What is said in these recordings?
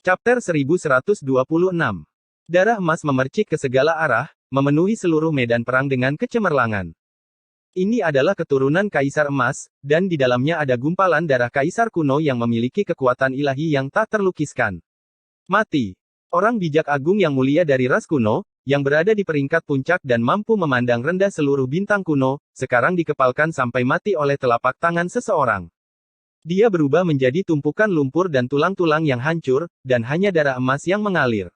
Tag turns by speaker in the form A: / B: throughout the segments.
A: Chapter 1126. Darah emas memercik ke segala arah, memenuhi seluruh medan perang dengan kecemerlangan. Ini adalah keturunan Kaisar Emas, dan di dalamnya ada gumpalan darah Kaisar kuno yang memiliki kekuatan ilahi yang tak terlukiskan. Mati. Orang bijak agung yang mulia dari ras kuno, yang berada di peringkat puncak dan mampu memandang rendah seluruh bintang kuno, sekarang dikepalkan sampai mati oleh telapak tangan seseorang. Dia berubah menjadi tumpukan lumpur dan tulang-tulang yang hancur, dan hanya darah emas yang mengalir.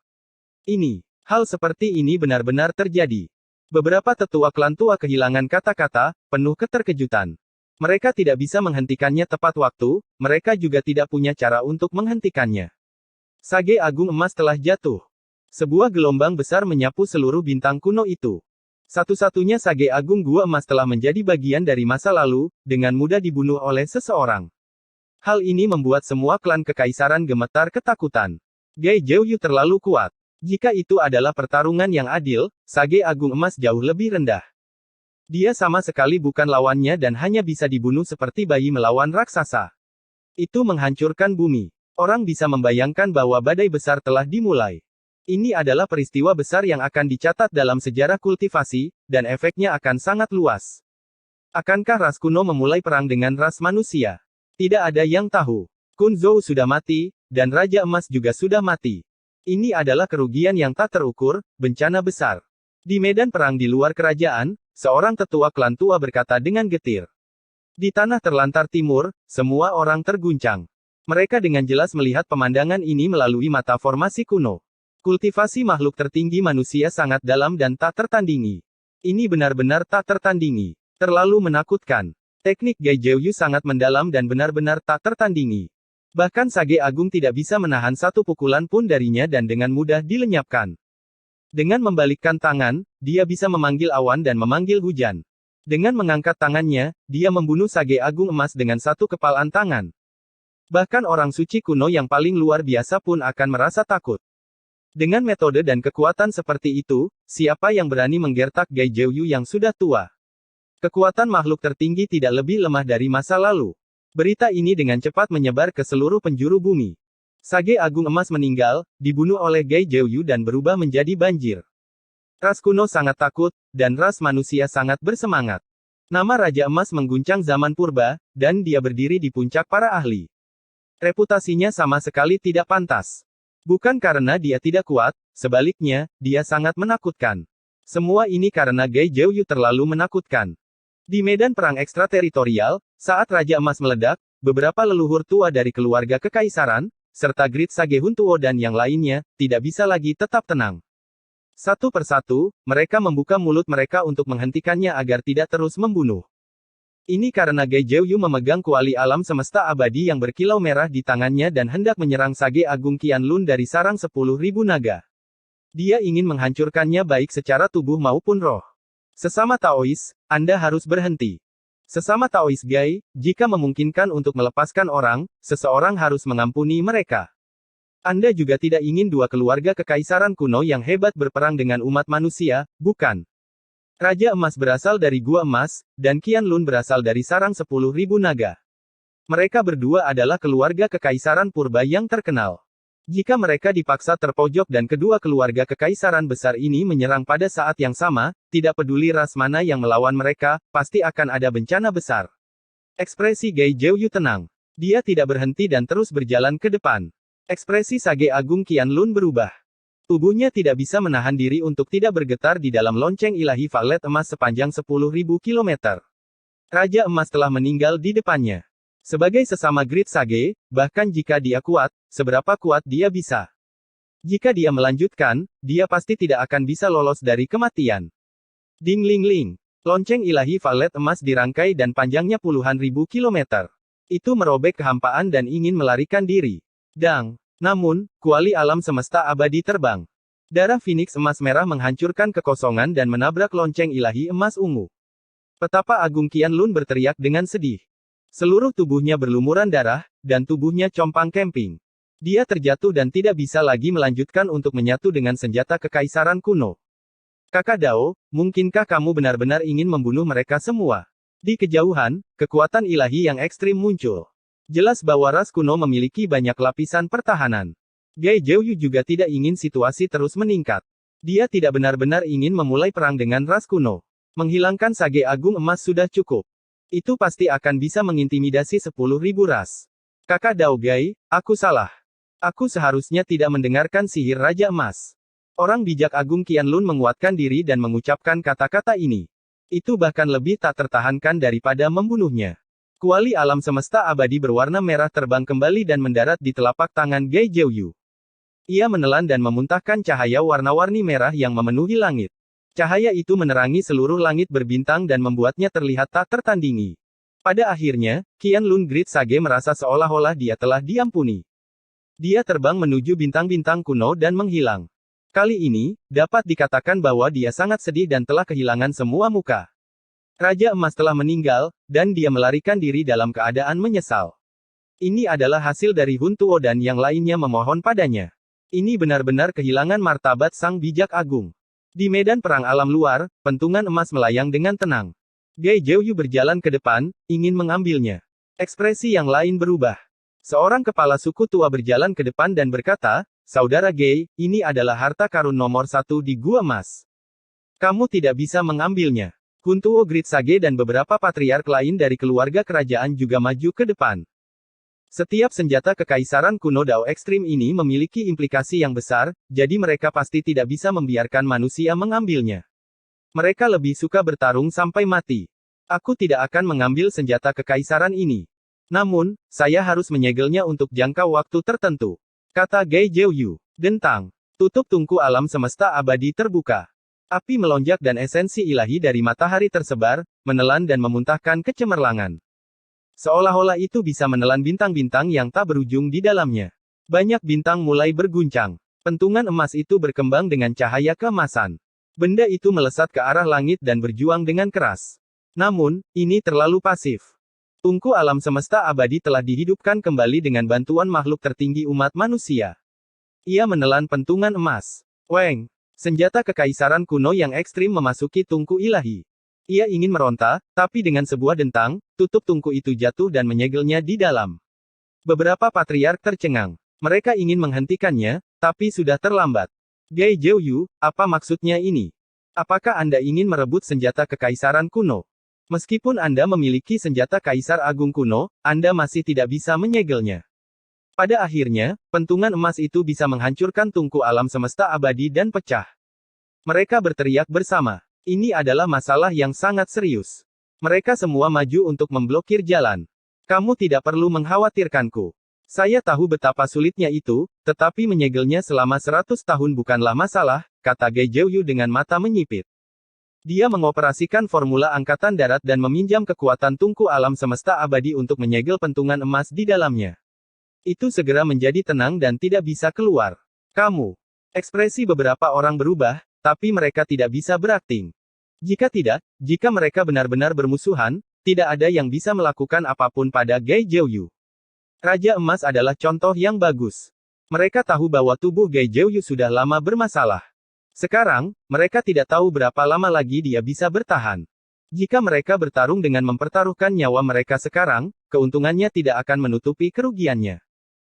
A: Hal seperti ini benar-benar terjadi. Beberapa tetua klan tua kehilangan kata-kata, penuh keterkejutan. Mereka tidak bisa menghentikannya tepat waktu, mereka juga tidak punya cara untuk menghentikannya. Sage Agung Emas telah jatuh. Sebuah gelombang besar menyapu seluruh bintang kuno itu. Satu-satunya Sage Agung Gua Emas telah menjadi bagian dari masa lalu, dengan mudah dibunuh oleh seseorang. Hal ini membuat semua klan kekaisaran gemetar ketakutan. Gai Zhouyu terlalu kuat. Jika itu adalah pertarungan yang adil, Sage Agung Emas jauh lebih rendah. Dia sama sekali bukan lawannya dan hanya bisa dibunuh seperti bayi melawan raksasa. Itu menghancurkan bumi. Orang bisa membayangkan bahwa badai besar telah dimulai. Ini adalah peristiwa besar yang akan dicatat dalam sejarah kultivasi, dan efeknya akan sangat luas. Akankah ras kuno memulai perang dengan ras manusia? Tidak ada yang tahu. Kun Zhou sudah mati, dan Raja Emas juga sudah mati. Ini adalah kerugian yang tak terukur, bencana besar. Di medan perang di luar kerajaan, seorang tetua klan tua berkata dengan getir. Di tanah terlantar timur, semua orang terguncang. Mereka dengan jelas melihat pemandangan ini melalui mata formasi kuno. Kultivasi makhluk tertinggi manusia sangat dalam dan tak tertandingi. Ini benar-benar tak tertandingi. Terlalu menakutkan. Teknik Gai Zhouyu sangat mendalam dan benar-benar tak tertandingi. Bahkan Sage Agung tidak bisa menahan satu pukulan pun darinya dan dengan mudah dilenyapkan. Dengan membalikkan tangan, dia bisa memanggil awan dan memanggil hujan. Dengan mengangkat tangannya, dia membunuh Sage Agung Emas dengan satu kepalan tangan. Bahkan orang suci kuno yang paling luar biasa pun akan merasa takut. Dengan metode dan kekuatan seperti itu, siapa yang berani menggertak Gai Zhouyu yang sudah tua? Kekuatan makhluk tertinggi tidak lebih lemah dari masa lalu. Berita ini dengan cepat menyebar ke seluruh penjuru bumi. Sage Agung Emas meninggal, dibunuh oleh Gai Zhouyu dan berubah menjadi banjir. Ras kuno sangat takut, dan ras manusia sangat bersemangat. Nama Raja Emas mengguncang zaman purba, dan dia berdiri di puncak para ahli. Reputasinya sama sekali tidak pantas. Bukan karena dia tidak kuat, sebaliknya, dia sangat menakutkan. Semua ini karena Gai Zhouyu terlalu menakutkan. Di medan perang ekstrateritorial, saat Raja Emas meledak, beberapa leluhur tua dari keluarga kekaisaran, serta Grid Sage Huntuo dan yang lainnya, tidak bisa lagi tetap tenang. Satu persatu, mereka membuka mulut mereka untuk menghentikannya agar tidak terus membunuh. Ini karena Gai Zhouyu memegang kuali alam semesta abadi yang berkilau merah di tangannya dan hendak menyerang Sage Agung Qianlun dari sarang 10.000 naga. Dia ingin menghancurkannya baik secara tubuh maupun roh. Sesama Taois, Anda harus berhenti. Sesama Taois Gai, jika memungkinkan untuk melepaskan orang, seseorang harus mengampuni mereka. Anda juga tidak ingin dua keluarga kekaisaran kuno yang hebat berperang dengan umat manusia, bukan? Raja Emas berasal dari Gua Emas, dan Qianlun berasal dari sarang 10.000 naga. Mereka berdua adalah keluarga kekaisaran purba yang terkenal. Jika mereka dipaksa terpojok dan kedua keluarga kekaisaran besar ini menyerang pada saat yang sama, tidak peduli ras mana yang melawan mereka, pasti akan ada bencana besar. Ekspresi Gai Zhouyu tenang. Dia tidak berhenti dan terus berjalan ke depan. Ekspresi Sage Agung Qianlun berubah. Tubuhnya tidak bisa menahan diri untuk tidak bergetar di dalam lonceng ilahi Violet emas sepanjang 10.000 km. Raja Emas telah meninggal di depannya. Sebagai sesama Grid Sage, bahkan jika dia kuat, seberapa kuat dia bisa? Jika dia melanjutkan, dia pasti tidak akan bisa lolos dari kematian. Ding ling ling. Lonceng ilahi Violet emas dirangkai dan panjangnya puluhan ribu kilometer. Itu merobek kehampaan dan ingin melarikan diri. Dang. Namun, kuali alam semesta abadi terbang. Darah Phoenix emas merah menghancurkan kekosongan dan menabrak lonceng ilahi emas ungu. Petapa Agung Qianlun berteriak dengan sedih. Seluruh tubuhnya berlumuran darah, dan tubuhnya compang-camping. Dia terjatuh dan tidak bisa lagi melanjutkan untuk menyatu dengan senjata kekaisaran kuno. Kakak Dao, mungkinkah kamu benar-benar ingin membunuh mereka semua? Di kejauhan, kekuatan ilahi yang ekstrim muncul. Jelas bahwa ras kuno memiliki banyak lapisan pertahanan. Gai Jiuyu juga tidak ingin situasi terus meningkat. Dia tidak benar-benar ingin memulai perang dengan ras kuno. Menghilangkan sage agung emas sudah cukup. Itu pasti akan bisa mengintimidasi 10.000 ras. Kakak Dao Gai, aku salah. Aku seharusnya tidak mendengarkan sihir Raja Emas. Orang bijak Agung Qianlun menguatkan diri dan mengucapkan kata-kata ini. Itu bahkan lebih tak tertahankan daripada membunuhnya. Kuali alam semesta abadi berwarna merah terbang kembali dan mendarat di telapak tangan Gai Jiuyu. Ia menelan dan memuntahkan cahaya warna-warni merah yang memenuhi langit. Cahaya itu menerangi seluruh langit berbintang dan membuatnya terlihat tak tertandingi. Pada akhirnya, Qianlun Great Sage merasa seolah-olah dia telah diampuni. Dia terbang menuju bintang-bintang kuno dan menghilang. Kali ini, dapat dikatakan bahwa dia sangat sedih dan telah kehilangan semua muka. Raja Emas telah meninggal, dan dia melarikan diri dalam keadaan menyesal. Ini adalah hasil dari Hun Tuo dan yang lainnya memohon padanya. Ini benar-benar kehilangan martabat sang bijak agung. Di medan perang alam luar, pentungan emas melayang dengan tenang. Gai Jiuyu berjalan ke depan, ingin mengambilnya. Ekspresi yang lain berubah. Seorang kepala suku tua berjalan ke depan dan berkata, Saudara Gai, ini adalah harta karun nomor 1 di Gua Emas. Kamu tidak bisa mengambilnya. Hun Tuo Great Sage dan beberapa patriark lain dari keluarga kerajaan juga maju ke depan. Setiap senjata kekaisaran kuno Dao ekstrim ini memiliki implikasi yang besar, jadi mereka pasti tidak bisa membiarkan manusia mengambilnya. Mereka lebih suka bertarung sampai mati. Aku tidak akan mengambil senjata kekaisaran ini. Namun, saya harus menyegelnya untuk jangka waktu tertentu. Kata Gai Jiuyu. Dentang. Tutup tungku alam semesta abadi terbuka. Api melonjak dan esensi ilahi dari matahari tersebar, menelan dan memuntahkan kecemerlangan. Seolah-olah itu bisa menelan bintang-bintang yang tak berujung di dalamnya. Banyak bintang mulai berguncang. Pentungan emas itu berkembang dengan cahaya keemasan. Benda itu melesat ke arah langit dan berjuang dengan keras. Namun, ini terlalu pasif. Tungku alam semesta abadi telah dihidupkan kembali dengan bantuan makhluk tertinggi umat manusia. Ia menelan pentungan emas. Weng. Senjata kekaisaran kuno yang ekstrim memasuki tungku ilahi. Ia ingin meronta, tapi dengan sebuah dentang, tutup tungku itu jatuh dan menyegelnya di dalam. Beberapa patriark tercengang. Mereka ingin menghentikannya, tapi sudah terlambat. Gai Jiuyu, apa maksudnya ini? Apakah Anda ingin merebut senjata kekaisaran kuno? Meskipun Anda memiliki senjata kaisar agung kuno, Anda masih tidak bisa menyegelnya. Pada akhirnya, pentungan emas itu bisa menghancurkan tungku alam semesta abadi dan pecah. Mereka berteriak bersama. Ini adalah masalah yang sangat serius. Mereka semua maju untuk memblokir jalan. Kamu tidak perlu mengkhawatirkanku. Saya tahu betapa sulitnya itu, tetapi menyegelnya selama 100 tahun bukanlah masalah, kata Gai Jiuyu dengan mata menyipit. Dia mengoperasikan formula angkatan darat dan meminjam kekuatan tungku alam semesta abadi untuk menyegel pentungan emas di dalamnya. Itu segera menjadi tenang dan tidak bisa keluar. Kamu. Ekspresi beberapa orang berubah, tapi mereka tidak bisa berakting. Jika tidak, jika mereka benar-benar bermusuhan, tidak ada yang bisa melakukan apapun pada Gai Jiuyu. Raja Emas adalah contoh yang bagus. Mereka tahu bahwa tubuh Gai Jiuyu sudah lama bermasalah. Sekarang, mereka tidak tahu berapa lama lagi dia bisa bertahan. Jika mereka bertarung dengan mempertaruhkan nyawa mereka sekarang, keuntungannya tidak akan menutupi kerugiannya.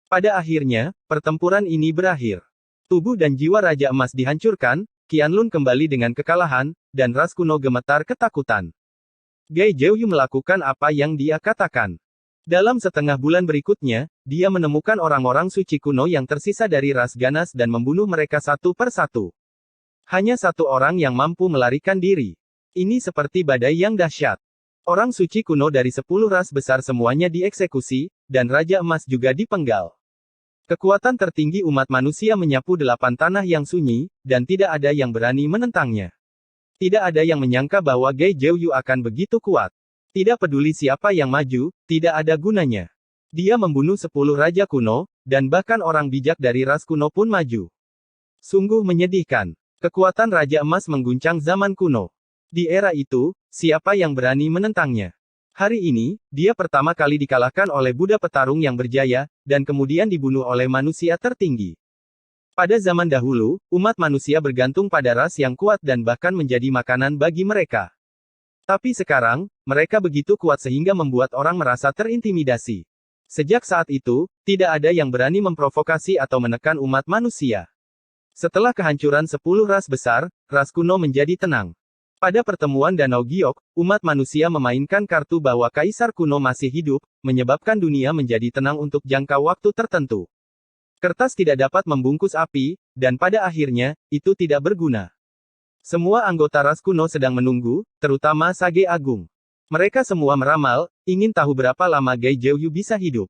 A: Pada akhirnya, pertempuran ini berakhir. Tubuh dan jiwa Raja Emas dihancurkan, Qianlun kembali dengan kekalahan, dan ras kuno gemetar ketakutan. Gai Jiuyu melakukan apa yang dia katakan. Dalam setengah bulan berikutnya, dia menemukan orang-orang suci kuno yang tersisa dari ras ganas dan membunuh mereka satu persatu. Hanya satu orang yang mampu melarikan diri. Ini seperti badai yang dahsyat. Orang suci kuno dari 10 ras besar semuanya dieksekusi, dan Raja Emas juga dipenggal. Kekuatan tertinggi umat manusia menyapu 8 tanah yang sunyi, dan tidak ada yang berani menentangnya. Tidak ada yang menyangka bahwa Gai Jiuyu akan begitu kuat. Tidak peduli siapa yang maju, tidak ada gunanya. Dia membunuh 10 raja kuno, dan bahkan orang bijak dari ras kuno pun maju. Sungguh menyedihkan. Kekuatan Raja Emas mengguncang zaman kuno. Di era itu, siapa yang berani menentangnya? Hari ini, dia pertama kali dikalahkan oleh Buddha petarung yang berjaya, dan kemudian dibunuh oleh manusia tertinggi. Pada zaman dahulu, umat manusia bergantung pada ras yang kuat dan bahkan menjadi makanan bagi mereka. Tapi sekarang, mereka begitu kuat sehingga membuat orang merasa terintimidasi. Sejak saat itu, tidak ada yang berani memprovokasi atau menekan umat manusia. Setelah kehancuran 10 ras besar, ras kuno menjadi tenang. Pada pertemuan Danau Giok, umat manusia memainkan kartu bahwa kaisar kuno masih hidup, menyebabkan dunia menjadi tenang untuk jangka waktu tertentu. Kertas tidak dapat membungkus api, dan pada akhirnya, itu tidak berguna. Semua anggota ras kuno sedang menunggu, terutama Sage Agung. Mereka semua meramal, ingin tahu berapa lama Gai Jiuyu bisa hidup.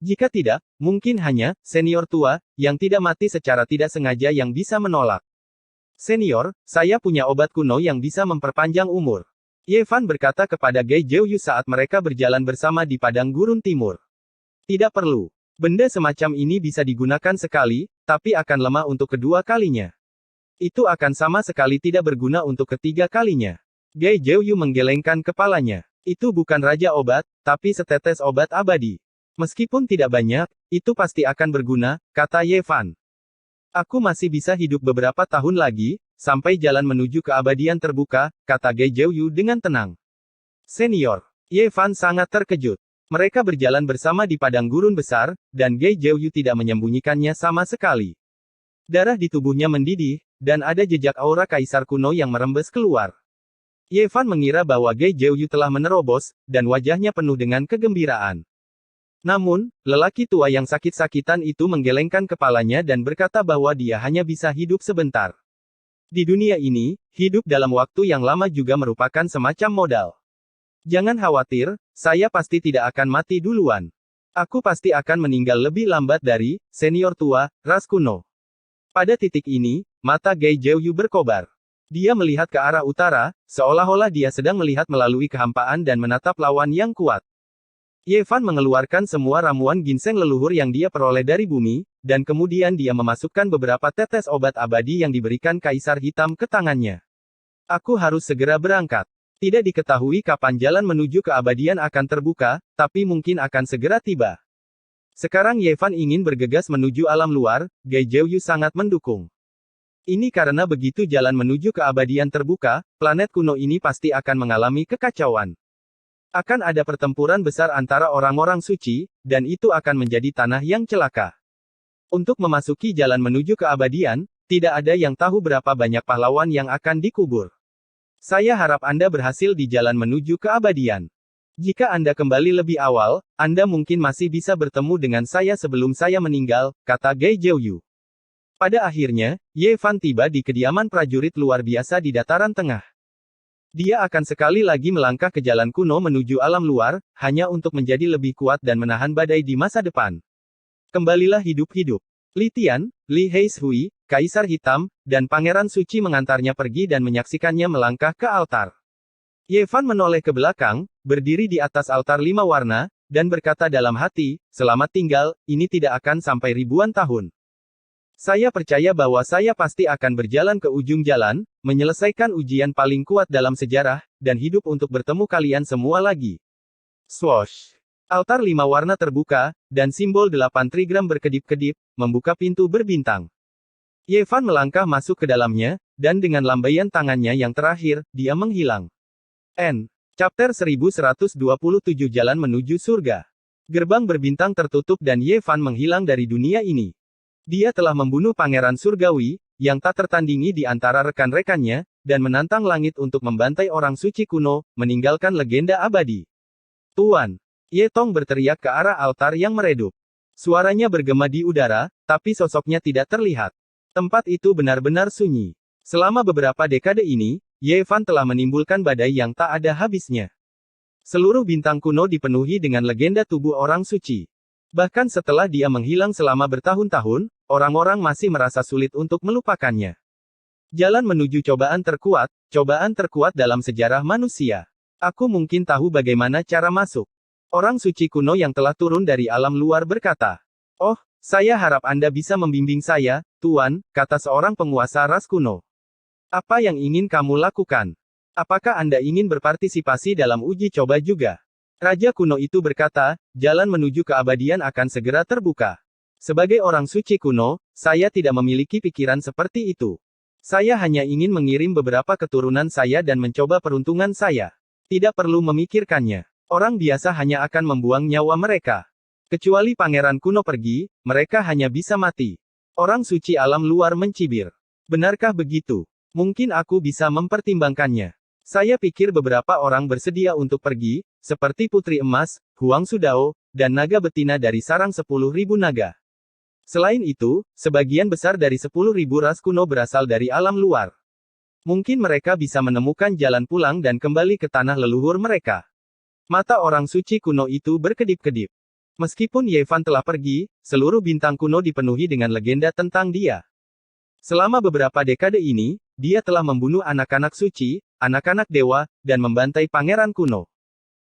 A: Jika tidak, mungkin hanya senior tua, yang tidak mati secara tidak sengaja yang bisa menolak. Senior, saya punya obat kuno yang bisa memperpanjang umur. Ye Fan berkata kepada Gai Jiuyu saat mereka berjalan bersama di padang gurun timur. Tidak perlu. Benda semacam ini bisa digunakan sekali, tapi akan lemah untuk kedua kalinya. Itu akan sama sekali tidak berguna untuk ketiga kalinya. Gai Jiuyu menggelengkan kepalanya. Itu bukan raja obat, tapi setetes obat abadi. Meskipun tidak banyak, itu pasti akan berguna, kata Ye Fan. Aku masih bisa hidup beberapa tahun lagi, sampai jalan menuju keabadian terbuka, kata Gai Jiuyu dengan tenang. Senior. Ye Fan sangat terkejut. Mereka berjalan bersama di padang gurun besar, dan Gai Jiuyu tidak menyembunyikannya sama sekali. Darah di tubuhnya mendidih, dan ada jejak aura kaisar kuno yang merembes keluar. Ye Fan mengira bahwa Gai Jiuyu telah menerobos, dan wajahnya penuh dengan kegembiraan. Namun, lelaki tua yang sakit-sakitan itu menggelengkan kepalanya dan berkata bahwa dia hanya bisa hidup sebentar. Di dunia ini, hidup dalam waktu yang lama juga merupakan semacam modal. Jangan khawatir, saya pasti tidak akan mati duluan. Aku pasti akan meninggal lebih lambat dari senior tua, ras kuno. Pada titik ini, mata Gai Jiuyu berkobar. Dia melihat ke arah utara, seolah-olah dia sedang melihat melalui kehampaan dan menatap lawan yang kuat. Ye Fan mengeluarkan semua ramuan ginseng leluhur yang dia peroleh dari bumi, dan kemudian dia memasukkan beberapa tetes obat abadi yang diberikan Kaisar Hitam ke tangannya. Aku harus segera berangkat. Tidak diketahui kapan jalan menuju keabadian akan terbuka, tapi mungkin akan segera tiba. Sekarang Ye Fan ingin bergegas menuju alam luar, Gai Jiuyu sangat mendukung. Ini karena begitu jalan menuju keabadian terbuka, planet kuno ini pasti akan mengalami kekacauan. Akan ada pertempuran besar antara orang-orang suci, dan itu akan menjadi tanah yang celaka. Untuk memasuki jalan menuju keabadian, tidak ada yang tahu berapa banyak pahlawan yang akan dikubur. Saya harap Anda berhasil di jalan menuju keabadian. Jika Anda kembali lebih awal, Anda mungkin masih bisa bertemu dengan saya sebelum saya meninggal, kata Gai Jiuyu. Pada akhirnya, Ye Fan tiba di kediaman prajurit luar biasa di dataran tengah. Dia akan sekali lagi melangkah ke jalan kuno menuju alam luar, hanya untuk menjadi lebih kuat dan menahan badai di masa depan. Kembalilah hidup-hidup. Li Tian, Li Heishui, Kaisar Hitam, dan Pangeran Suci mengantarnya pergi dan menyaksikannya melangkah ke altar. Ye Fan menoleh ke belakang, berdiri di atas altar 5 warna, dan berkata dalam hati, selamat tinggal, ini tidak akan sampai ribuan tahun. Saya percaya bahwa saya pasti akan berjalan ke ujung jalan, menyelesaikan ujian paling kuat dalam sejarah, dan hidup untuk bertemu kalian semua lagi. Swoosh! Altar 5 warna terbuka, dan simbol 8 trigram berkedip-kedip, membuka pintu berbintang. Ye Fan melangkah masuk ke dalamnya, dan dengan lambaian tangannya yang terakhir, dia menghilang. Chapter 1127 Jalan Menuju Surga. Gerbang berbintang tertutup dan Ye Fan menghilang dari dunia ini. Dia telah membunuh Pangeran Surgawi, yang tak tertandingi di antara rekan-rekannya, dan menantang langit untuk membantai orang suci kuno, meninggalkan legenda abadi. Tuan! Ye Tong berteriak ke arah altar yang meredup. Suaranya bergema di udara, tapi sosoknya tidak terlihat. Tempat itu benar-benar sunyi. Selama beberapa dekade ini, Ye Fan telah menimbulkan badai yang tak ada habisnya. Seluruh bintang kuno dipenuhi dengan legenda tubuh orang suci. Bahkan setelah dia menghilang selama bertahun-tahun, orang-orang masih merasa sulit untuk melupakannya. Jalan menuju cobaan terkuat dalam sejarah manusia. Aku mungkin tahu bagaimana cara masuk. Orang suci kuno yang telah turun dari alam luar berkata. Oh, saya harap Anda bisa membimbing saya, Tuan, kata seorang penguasa ras kuno. Apa yang ingin kamu lakukan? Apakah Anda ingin berpartisipasi dalam uji coba juga? Raja kuno itu berkata, jalan menuju keabadian akan segera terbuka. Sebagai orang suci kuno, saya tidak memiliki pikiran seperti itu. Saya hanya ingin mengirim beberapa keturunan saya dan mencoba peruntungan saya. Tidak perlu memikirkannya. Orang biasa hanya akan membuang nyawa mereka. Kecuali pangeran kuno pergi, mereka hanya bisa mati. Orang suci alam luar mencibir. Benarkah begitu? Mungkin aku bisa mempertimbangkannya. Saya pikir beberapa orang bersedia untuk pergi, seperti Putri Emas, Huang Sudao, dan naga betina dari sarang 10.000 naga. Selain itu, sebagian besar dari 10.000 ras kuno berasal dari alam luar. Mungkin mereka bisa menemukan jalan pulang dan kembali ke tanah leluhur mereka. Mata orang suci kuno itu berkedip-kedip. Meskipun Ye Fan telah pergi, seluruh bintang kuno dipenuhi dengan legenda tentang dia. Selama beberapa dekade ini, dia telah membunuh anak-anak suci, anak-anak dewa, dan membantai pangeran kuno.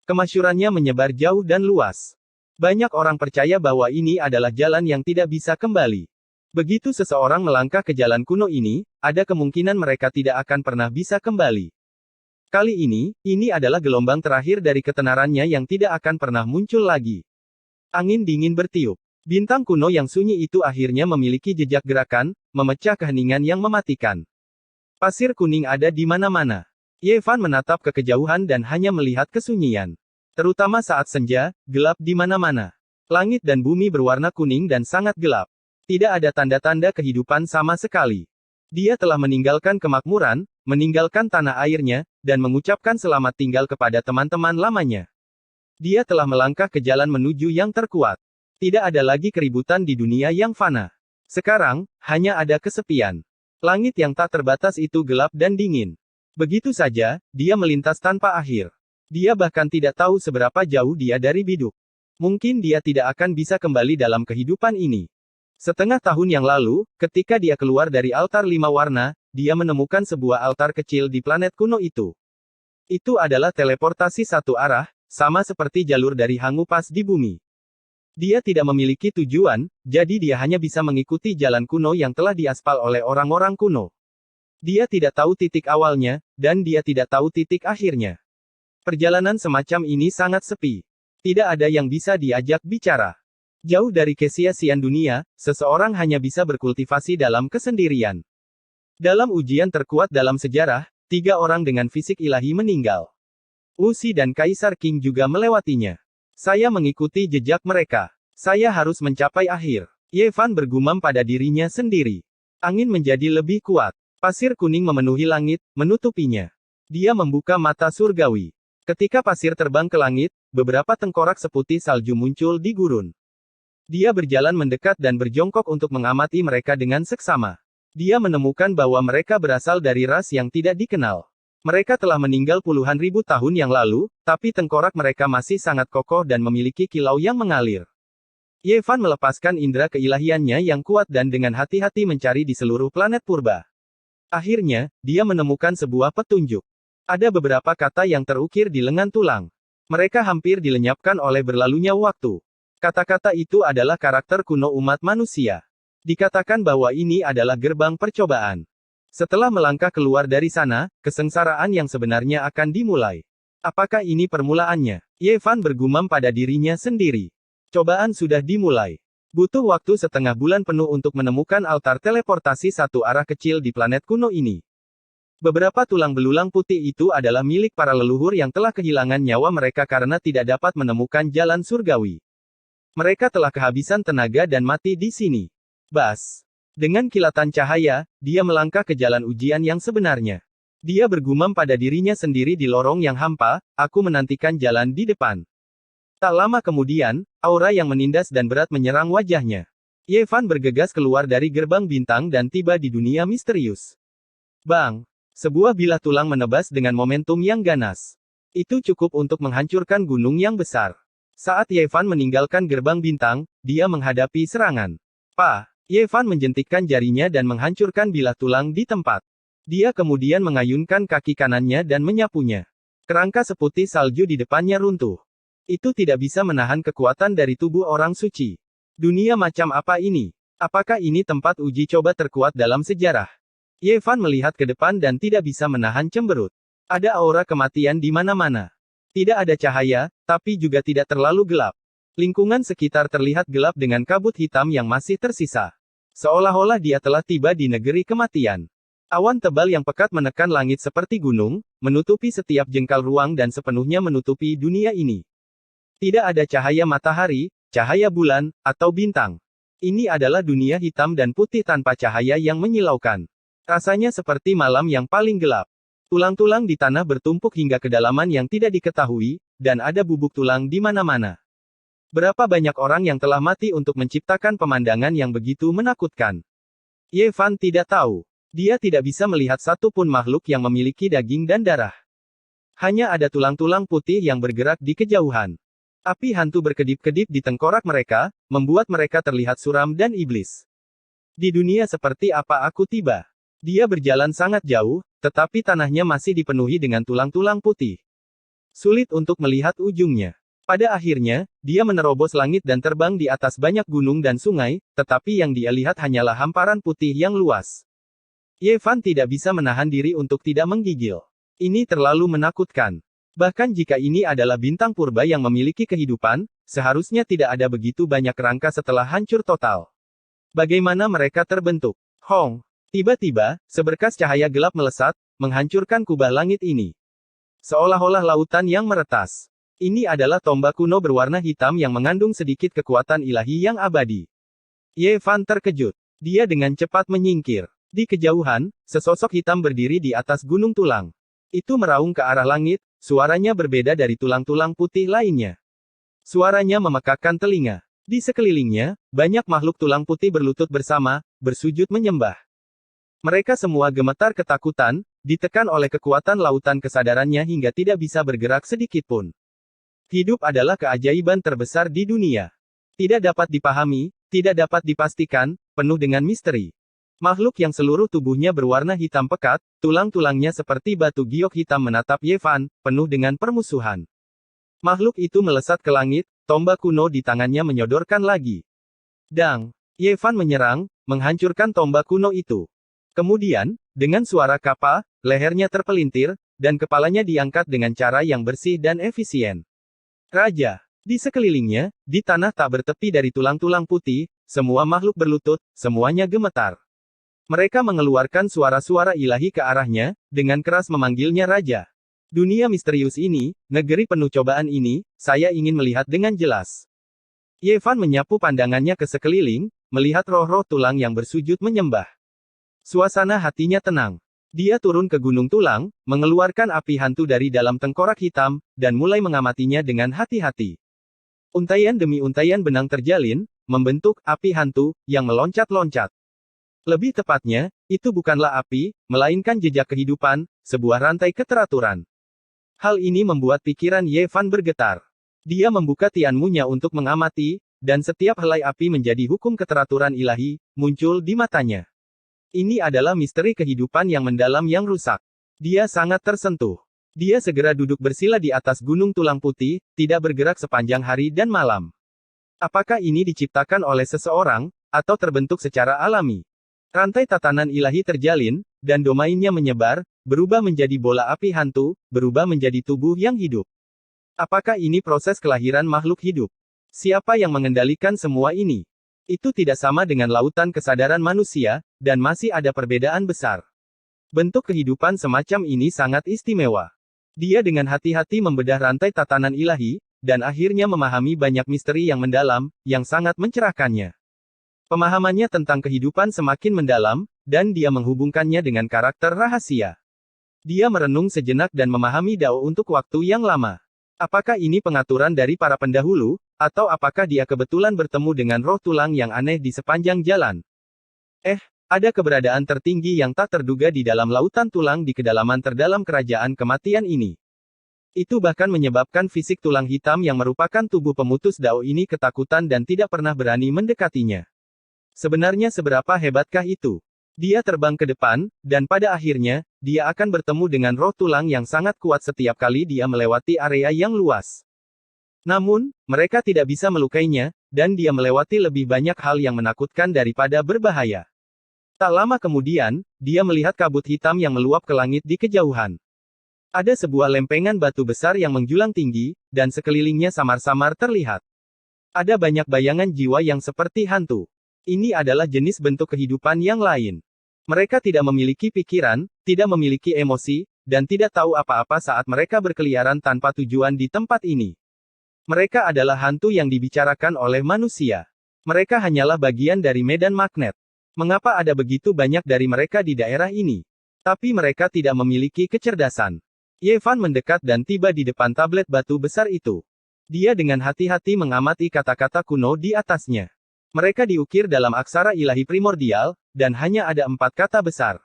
A: Kemasyurannya menyebar jauh dan luas. Banyak orang percaya bahwa ini adalah jalan yang tidak bisa kembali. Begitu seseorang melangkah ke jalan kuno ini, ada kemungkinan mereka tidak akan pernah bisa kembali. Kali ini adalah gelombang terakhir dari ketenarannya yang tidak akan pernah muncul lagi. Angin dingin bertiup. Bintang kuno yang sunyi itu akhirnya memiliki jejak gerakan, memecah keheningan yang mematikan. Pasir kuning ada di mana-mana. Ye Fan menatap ke kejauhan dan hanya melihat kesunyian. Terutama saat senja, gelap di mana-mana. Langit dan bumi berwarna kuning dan sangat gelap. Tidak ada tanda-tanda kehidupan sama sekali. Dia telah meninggalkan kemakmuran, meninggalkan tanah airnya, dan mengucapkan selamat tinggal kepada teman-teman lamanya. Dia telah melangkah ke jalan menuju yang terkuat. Tidak ada lagi keributan di dunia yang fana. Sekarang, hanya ada kesepian. Langit yang tak terbatas itu gelap dan dingin. Begitu saja, dia melintas tanpa akhir. Dia bahkan tidak tahu seberapa jauh dia dari biduk. Mungkin dia tidak akan bisa kembali dalam kehidupan ini. Setengah tahun yang lalu, ketika dia keluar dari altar 5 warna, dia menemukan sebuah altar kecil di planet kuno itu. Itu adalah teleportasi satu arah, sama seperti jalur dari Hangupas di bumi. Dia tidak memiliki tujuan, jadi dia hanya bisa mengikuti jalan kuno yang telah diaspal oleh orang-orang kuno. Dia tidak tahu titik awalnya, dan dia tidak tahu titik akhirnya. Perjalanan semacam ini sangat sepi. Tidak ada yang bisa diajak bicara. Jauh dari kesia-siaan dunia, seseorang hanya bisa berkultivasi dalam kesendirian. Dalam ujian terkuat dalam sejarah, 3 orang dengan fisik ilahi meninggal. Wuxi dan Kaisar Qing juga melewatinya. Saya mengikuti jejak mereka. Saya harus mencapai akhir. Ye Fan bergumam pada dirinya sendiri. Angin menjadi lebih kuat. Pasir kuning memenuhi langit, menutupinya. Dia membuka mata surgawi. Ketika pasir terbang ke langit, beberapa tengkorak seputih salju muncul di gurun. Dia berjalan mendekat dan berjongkok untuk mengamati mereka dengan seksama. Dia menemukan bahwa mereka berasal dari ras yang tidak dikenal. Mereka telah meninggal puluhan ribu tahun yang lalu, tapi tengkorak mereka masih sangat kokoh dan memiliki kilau yang mengalir. Ye Fan melepaskan indera keilahiannya yang kuat dan dengan hati-hati mencari di seluruh planet purba. Akhirnya, dia menemukan sebuah petunjuk. Ada beberapa kata yang terukir di lengan tulang. Mereka hampir dilenyapkan oleh berlalunya waktu. Kata-kata itu adalah karakter kuno umat manusia. Dikatakan bahwa ini adalah gerbang percobaan. Setelah melangkah keluar dari sana, kesengsaraan yang sebenarnya akan dimulai. Apakah ini permulaannya? Ye Fan bergumam pada dirinya sendiri. Cobaan sudah dimulai. Butuh waktu setengah bulan penuh untuk menemukan altar teleportasi satu arah kecil di planet kuno ini. Beberapa tulang belulang putih itu adalah milik para leluhur yang telah kehilangan nyawa mereka karena tidak dapat menemukan jalan surgawi. Mereka telah kehabisan tenaga dan mati di sini. Bas. Dengan kilatan cahaya, dia melangkah ke jalan ujian yang sebenarnya. Dia bergumam pada dirinya sendiri di lorong yang hampa, aku menantikan jalan di depan. Tak lama kemudian, aura yang menindas dan berat menyerang wajahnya. Ye Fan bergegas keluar dari gerbang bintang dan tiba di dunia misterius. Bang! Sebuah bilah tulang menebas dengan momentum yang ganas. Itu cukup untuk menghancurkan gunung yang besar. Saat Ye Fan meninggalkan gerbang bintang, dia menghadapi serangan. Ye Fan menjentikkan jarinya dan menghancurkan bilah tulang di tempat. Dia kemudian mengayunkan kaki kanannya dan menyapunya. Kerangka seputih salju di depannya runtuh. Itu tidak bisa menahan kekuatan dari tubuh orang suci. Dunia macam apa ini? Apakah ini tempat uji coba terkuat dalam sejarah? Ye Fan melihat ke depan dan tidak bisa menahan cemberut. Ada aura kematian di mana-mana. Tidak ada cahaya, tapi juga tidak terlalu gelap. Lingkungan sekitar terlihat gelap dengan kabut hitam yang masih tersisa. Seolah-olah dia telah tiba di negeri kematian. Awan tebal yang pekat menekan langit seperti gunung, menutupi setiap jengkal ruang dan sepenuhnya menutupi dunia ini. Tidak ada cahaya matahari, cahaya bulan, atau bintang. Ini adalah dunia hitam dan putih tanpa cahaya yang menyilaukan. Rasanya seperti malam yang paling gelap. Tulang-tulang di tanah bertumpuk hingga kedalaman yang tidak diketahui, dan ada bubuk tulang di mana-mana. Berapa banyak orang yang telah mati untuk menciptakan pemandangan yang begitu menakutkan? Ye Fan tidak tahu. Dia tidak bisa melihat satu pun makhluk yang memiliki daging dan darah. Hanya ada tulang-tulang putih yang bergerak di kejauhan. Api hantu berkedip-kedip di tengkorak mereka, membuat mereka terlihat suram dan iblis. Di dunia seperti apa aku tiba? Dia berjalan sangat jauh, tetapi tanahnya masih dipenuhi dengan tulang-tulang putih. Sulit untuk melihat ujungnya. Pada akhirnya, dia menerobos langit dan terbang di atas banyak gunung dan sungai, tetapi yang dia lihat hanyalah hamparan putih yang luas. Ye Fan tidak bisa menahan diri untuk tidak menggigil. Ini terlalu menakutkan. Bahkan jika ini adalah bintang purba yang memiliki kehidupan, seharusnya tidak ada begitu banyak rangka setelah hancur total. Bagaimana mereka terbentuk? Hong! Tiba-tiba, seberkas cahaya gelap melesat, menghancurkan kubah langit ini. Seolah-olah lautan yang meretas. Ini adalah tombak kuno berwarna hitam yang mengandung sedikit kekuatan ilahi yang abadi. Ye Fan terkejut. Dia dengan cepat menyingkir. Di kejauhan, sesosok hitam berdiri di atas gunung tulang. Itu meraung ke arah langit, suaranya berbeda dari tulang-tulang putih lainnya. Suaranya memekakkan telinga. Di sekelilingnya, banyak makhluk tulang putih berlutut bersama, bersujud menyembah. Mereka semua gemetar ketakutan, ditekan oleh kekuatan lautan kesadarannya hingga tidak bisa bergerak sedikit pun. Hidup adalah keajaiban terbesar di dunia. Tidak dapat dipahami, tidak dapat dipastikan, penuh dengan misteri. Makhluk yang seluruh tubuhnya berwarna hitam pekat, tulang-tulangnya seperti batu giok hitam menatap Ye Fan, penuh dengan permusuhan. Makhluk itu melesat ke langit, tombak kuno di tangannya menyodorkan lagi. Dang! Ye Fan menyerang, menghancurkan tombak kuno itu. Kemudian, dengan suara kapa, lehernya terpelintir, dan kepalanya diangkat dengan cara yang bersih dan efisien. Raja! Di sekelilingnya, di tanah tak bertepi dari tulang-tulang putih, semua makhluk berlutut, semuanya gemetar. Mereka mengeluarkan suara-suara ilahi ke arahnya, dengan keras memanggilnya Raja. Dunia misterius ini, negeri penuh cobaan ini, saya ingin melihat dengan jelas. Ye Fan menyapu pandangannya ke sekeliling, melihat roh-roh tulang yang bersujud menyembah. Suasana hatinya tenang. Dia turun ke gunung tulang, mengeluarkan api hantu dari dalam tengkorak hitam, dan mulai mengamatinya dengan hati-hati. Untaian demi untaian benang terjalin, membentuk api hantu, yang meloncat-loncat. Lebih tepatnya, itu bukanlah api, melainkan jejak kehidupan, sebuah rantai keteraturan. Hal ini membuat pikiran Ye Fan bergetar. Dia membuka tianmunya untuk mengamati, dan setiap helai api menjadi hukum keteraturan ilahi, muncul di matanya. Ini adalah misteri kehidupan yang mendalam yang rusak. Dia sangat tersentuh. Dia segera duduk bersila di atas gunung tulang putih, tidak bergerak sepanjang hari dan malam. Apakah ini diciptakan oleh seseorang, atau terbentuk secara alami? Rantai tatanan ilahi terjalin, dan domainnya menyebar, berubah menjadi bola api hantu, berubah menjadi tubuh yang hidup. Apakah ini proses kelahiran makhluk hidup? Siapa yang mengendalikan semua ini? Itu tidak sama dengan lautan kesadaran manusia, dan masih ada perbedaan besar. Bentuk kehidupan semacam ini sangat istimewa. Dia dengan hati-hati membedah rantai tatanan ilahi, dan akhirnya memahami banyak misteri yang mendalam, yang sangat mencerahkannya. Pemahamannya tentang kehidupan semakin mendalam, dan dia menghubungkannya dengan karakter rahasia. Dia merenung sejenak dan memahami Dao untuk waktu yang lama. Apakah ini pengaturan dari para pendahulu, atau apakah dia kebetulan bertemu dengan roh tulang yang aneh di sepanjang jalan? Ada keberadaan tertinggi yang tak terduga di dalam lautan tulang di kedalaman terdalam kerajaan kematian ini. Itu bahkan menyebabkan fisik tulang hitam yang merupakan tubuh pemutus Dao ini ketakutan dan tidak pernah berani mendekatinya. Sebenarnya seberapa hebatkah itu? Dia terbang ke depan, dan pada akhirnya, dia akan bertemu dengan roh tulang yang sangat kuat setiap kali dia melewati area yang luas. Namun, mereka tidak bisa melukainya, dan dia melewati lebih banyak hal yang menakutkan daripada berbahaya. Tak lama kemudian, dia melihat kabut hitam yang meluap ke langit di kejauhan. Ada sebuah lempengan batu besar yang menjulang tinggi, dan sekelilingnya samar-samar terlihat. Ada banyak bayangan jiwa yang seperti hantu. Ini adalah jenis bentuk kehidupan yang lain. Mereka tidak memiliki pikiran, tidak memiliki emosi, dan tidak tahu apa-apa saat mereka berkeliaran tanpa tujuan di tempat ini. Mereka adalah hantu yang dibicarakan oleh manusia. Mereka hanyalah bagian dari medan magnet. Mengapa ada begitu banyak dari mereka di daerah ini? Tapi mereka tidak memiliki kecerdasan. Ye Fan mendekat dan tiba di depan tablet batu besar itu. Dia dengan hati-hati mengamati kata-kata kuno di atasnya. Mereka diukir dalam aksara ilahi primordial, dan hanya ada 4 kata besar.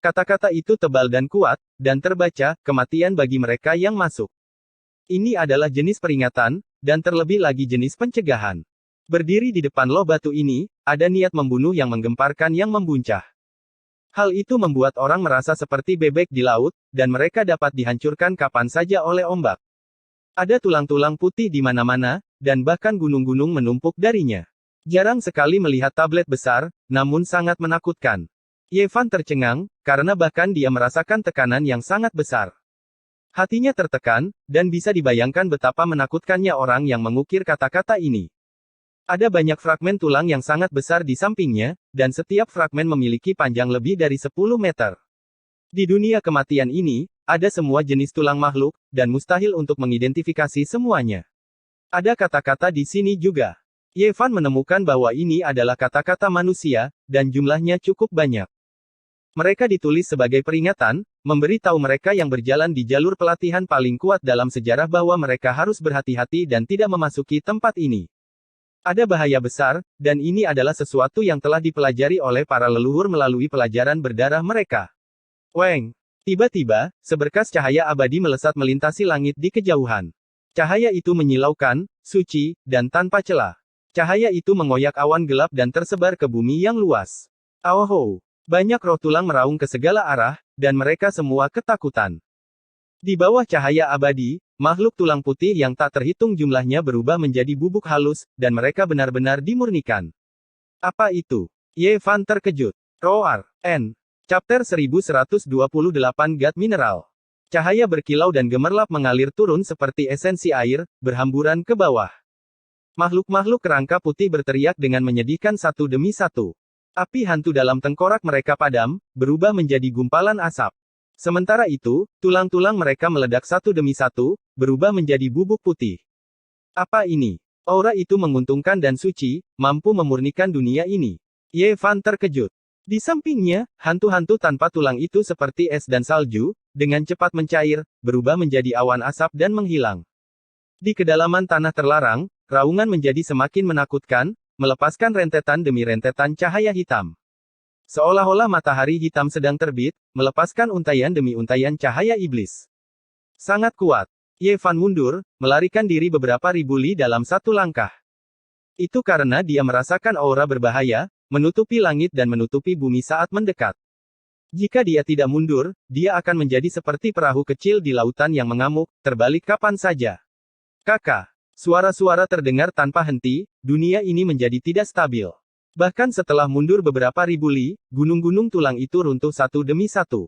A: Kata-kata itu tebal dan kuat, dan terbaca, kematian bagi mereka yang masuk. Ini adalah jenis peringatan, dan terlebih lagi jenis pencegahan. Berdiri di depan loh batu ini, ada niat membunuh yang menggemparkan yang membuncah. Hal itu membuat orang merasa seperti bebek di laut, dan mereka dapat dihancurkan kapan saja oleh ombak. Ada tulang-tulang putih di mana-mana, dan bahkan gunung-gunung menumpuk darinya. Jarang sekali melihat tablet besar, namun sangat menakutkan. Ye Fan tercengang, karena bahkan dia merasakan tekanan yang sangat besar. Hatinya tertekan, dan bisa dibayangkan betapa menakutkannya orang yang mengukir kata-kata ini. Ada banyak fragmen tulang yang sangat besar di sampingnya, dan setiap fragmen memiliki panjang lebih dari 10 meter. Di dunia kematian ini, ada semua jenis tulang makhluk, dan mustahil untuk mengidentifikasi semuanya. Ada kata-kata di sini juga. Ye Fan menemukan bahwa ini adalah kata-kata manusia, dan jumlahnya cukup banyak. Mereka ditulis sebagai peringatan, memberi tahu mereka yang berjalan di jalur pelatihan paling kuat dalam sejarah bahwa mereka harus berhati-hati dan tidak memasuki tempat ini. Ada bahaya besar, dan ini adalah sesuatu yang telah dipelajari oleh para leluhur melalui pelajaran berdarah mereka. Weng! Tiba-tiba, seberkas cahaya abadi melesat melintasi langit di kejauhan. Cahaya itu menyilaukan, suci, dan tanpa celah. Cahaya itu mengoyak awan gelap dan tersebar ke bumi yang luas. Aoho! Banyak roh tulang meraung ke segala arah, dan mereka semua ketakutan. Di bawah cahaya abadi, makhluk tulang putih yang tak terhitung jumlahnya berubah menjadi bubuk halus, dan mereka benar-benar dimurnikan. Apa itu? Ye Fan terkejut. Roar. N. Chapter 1128 God Mineral. Cahaya berkilau dan gemerlap mengalir turun seperti esensi air, berhamburan ke bawah. Makhluk-makhluk kerangka putih berteriak dengan menyedihkan satu demi satu. Api hantu dalam tengkorak mereka padam, berubah menjadi gumpalan asap. Sementara itu, tulang-tulang mereka meledak satu demi satu, berubah menjadi bubuk putih. Apa ini? Aura itu menguntungkan dan suci, mampu memurnikan dunia ini. Ye Fan terkejut. Di sampingnya, hantu-hantu tanpa tulang itu seperti es dan salju, dengan cepat mencair, berubah menjadi awan asap dan menghilang. Di kedalaman tanah terlarang, raungan menjadi semakin menakutkan, melepaskan rentetan demi rentetan cahaya hitam. Seolah-olah matahari hitam sedang terbit, melepaskan untaian demi untaian cahaya iblis. Sangat kuat. Ye Fan mundur, melarikan diri beberapa ribu li dalam satu langkah. Itu karena dia merasakan aura berbahaya, menutupi langit dan menutupi bumi saat mendekat. Jika dia tidak mundur, dia akan menjadi seperti perahu kecil di lautan yang mengamuk, terbalik kapan saja. Kakak. Suara-suara terdengar tanpa henti, dunia ini menjadi tidak stabil. Bahkan setelah mundur beberapa ribu li, gunung-gunung tulang itu runtuh satu demi satu.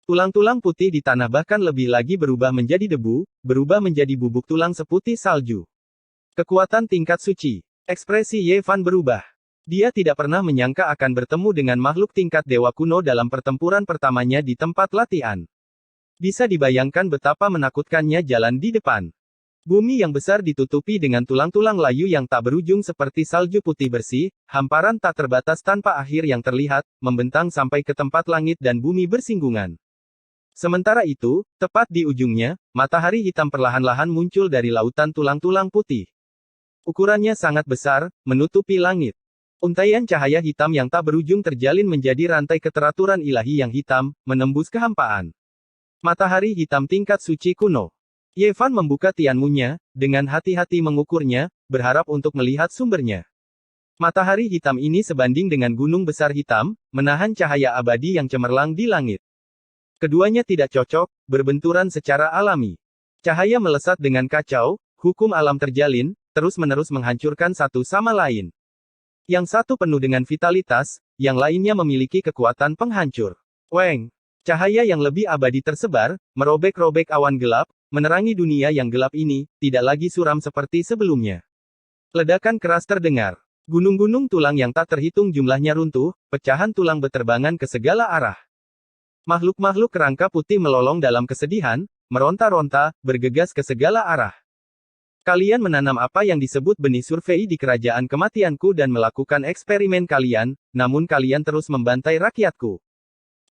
A: Tulang-tulang putih di tanah bahkan lebih lagi berubah menjadi debu, berubah menjadi bubuk tulang seputih salju. Kekuatan tingkat suci. Ekspresi Ye Fan berubah. Dia tidak pernah menyangka akan bertemu dengan makhluk tingkat dewa kuno dalam pertempuran pertamanya di tempat latihan. Bisa dibayangkan betapa menakutkannya jalan di depan. Bumi yang besar ditutupi dengan tulang-tulang layu yang tak berujung seperti salju putih bersih, hamparan tak terbatas tanpa akhir yang terlihat, membentang sampai ke tempat langit dan bumi bersinggungan. Sementara itu, tepat di ujungnya, matahari hitam perlahan-lahan muncul dari lautan tulang-tulang putih. Ukurannya sangat besar, menutupi langit. Untaian cahaya hitam yang tak berujung terjalin menjadi rantai keteraturan ilahi yang hitam, menembus kehampaan. Matahari hitam tingkat suci kuno. Ye Fan membuka tianmunya, dengan hati-hati mengukurnya, berharap untuk melihat sumbernya. Matahari hitam ini sebanding dengan gunung besar hitam, menahan cahaya abadi yang cemerlang di langit. Keduanya tidak cocok, berbenturan secara alami. Cahaya melesat dengan kacau, hukum alam terjalin, terus-menerus menghancurkan satu sama lain. Yang satu penuh dengan vitalitas, yang lainnya memiliki kekuatan penghancur. Weng! Cahaya yang lebih abadi tersebar, merobek-robek awan gelap, menerangi dunia yang gelap ini, tidak lagi suram seperti sebelumnya. Ledakan keras terdengar. Gunung-gunung tulang yang tak terhitung jumlahnya runtuh, pecahan tulang beterbangan ke segala arah. Makhluk-makhluk kerangka putih melolong dalam kesedihan, meronta-ronta, bergegas ke segala arah. Kalian menanam apa yang disebut benih survei di kerajaan kematianku dan melakukan eksperimen kalian, namun kalian terus membantai rakyatku.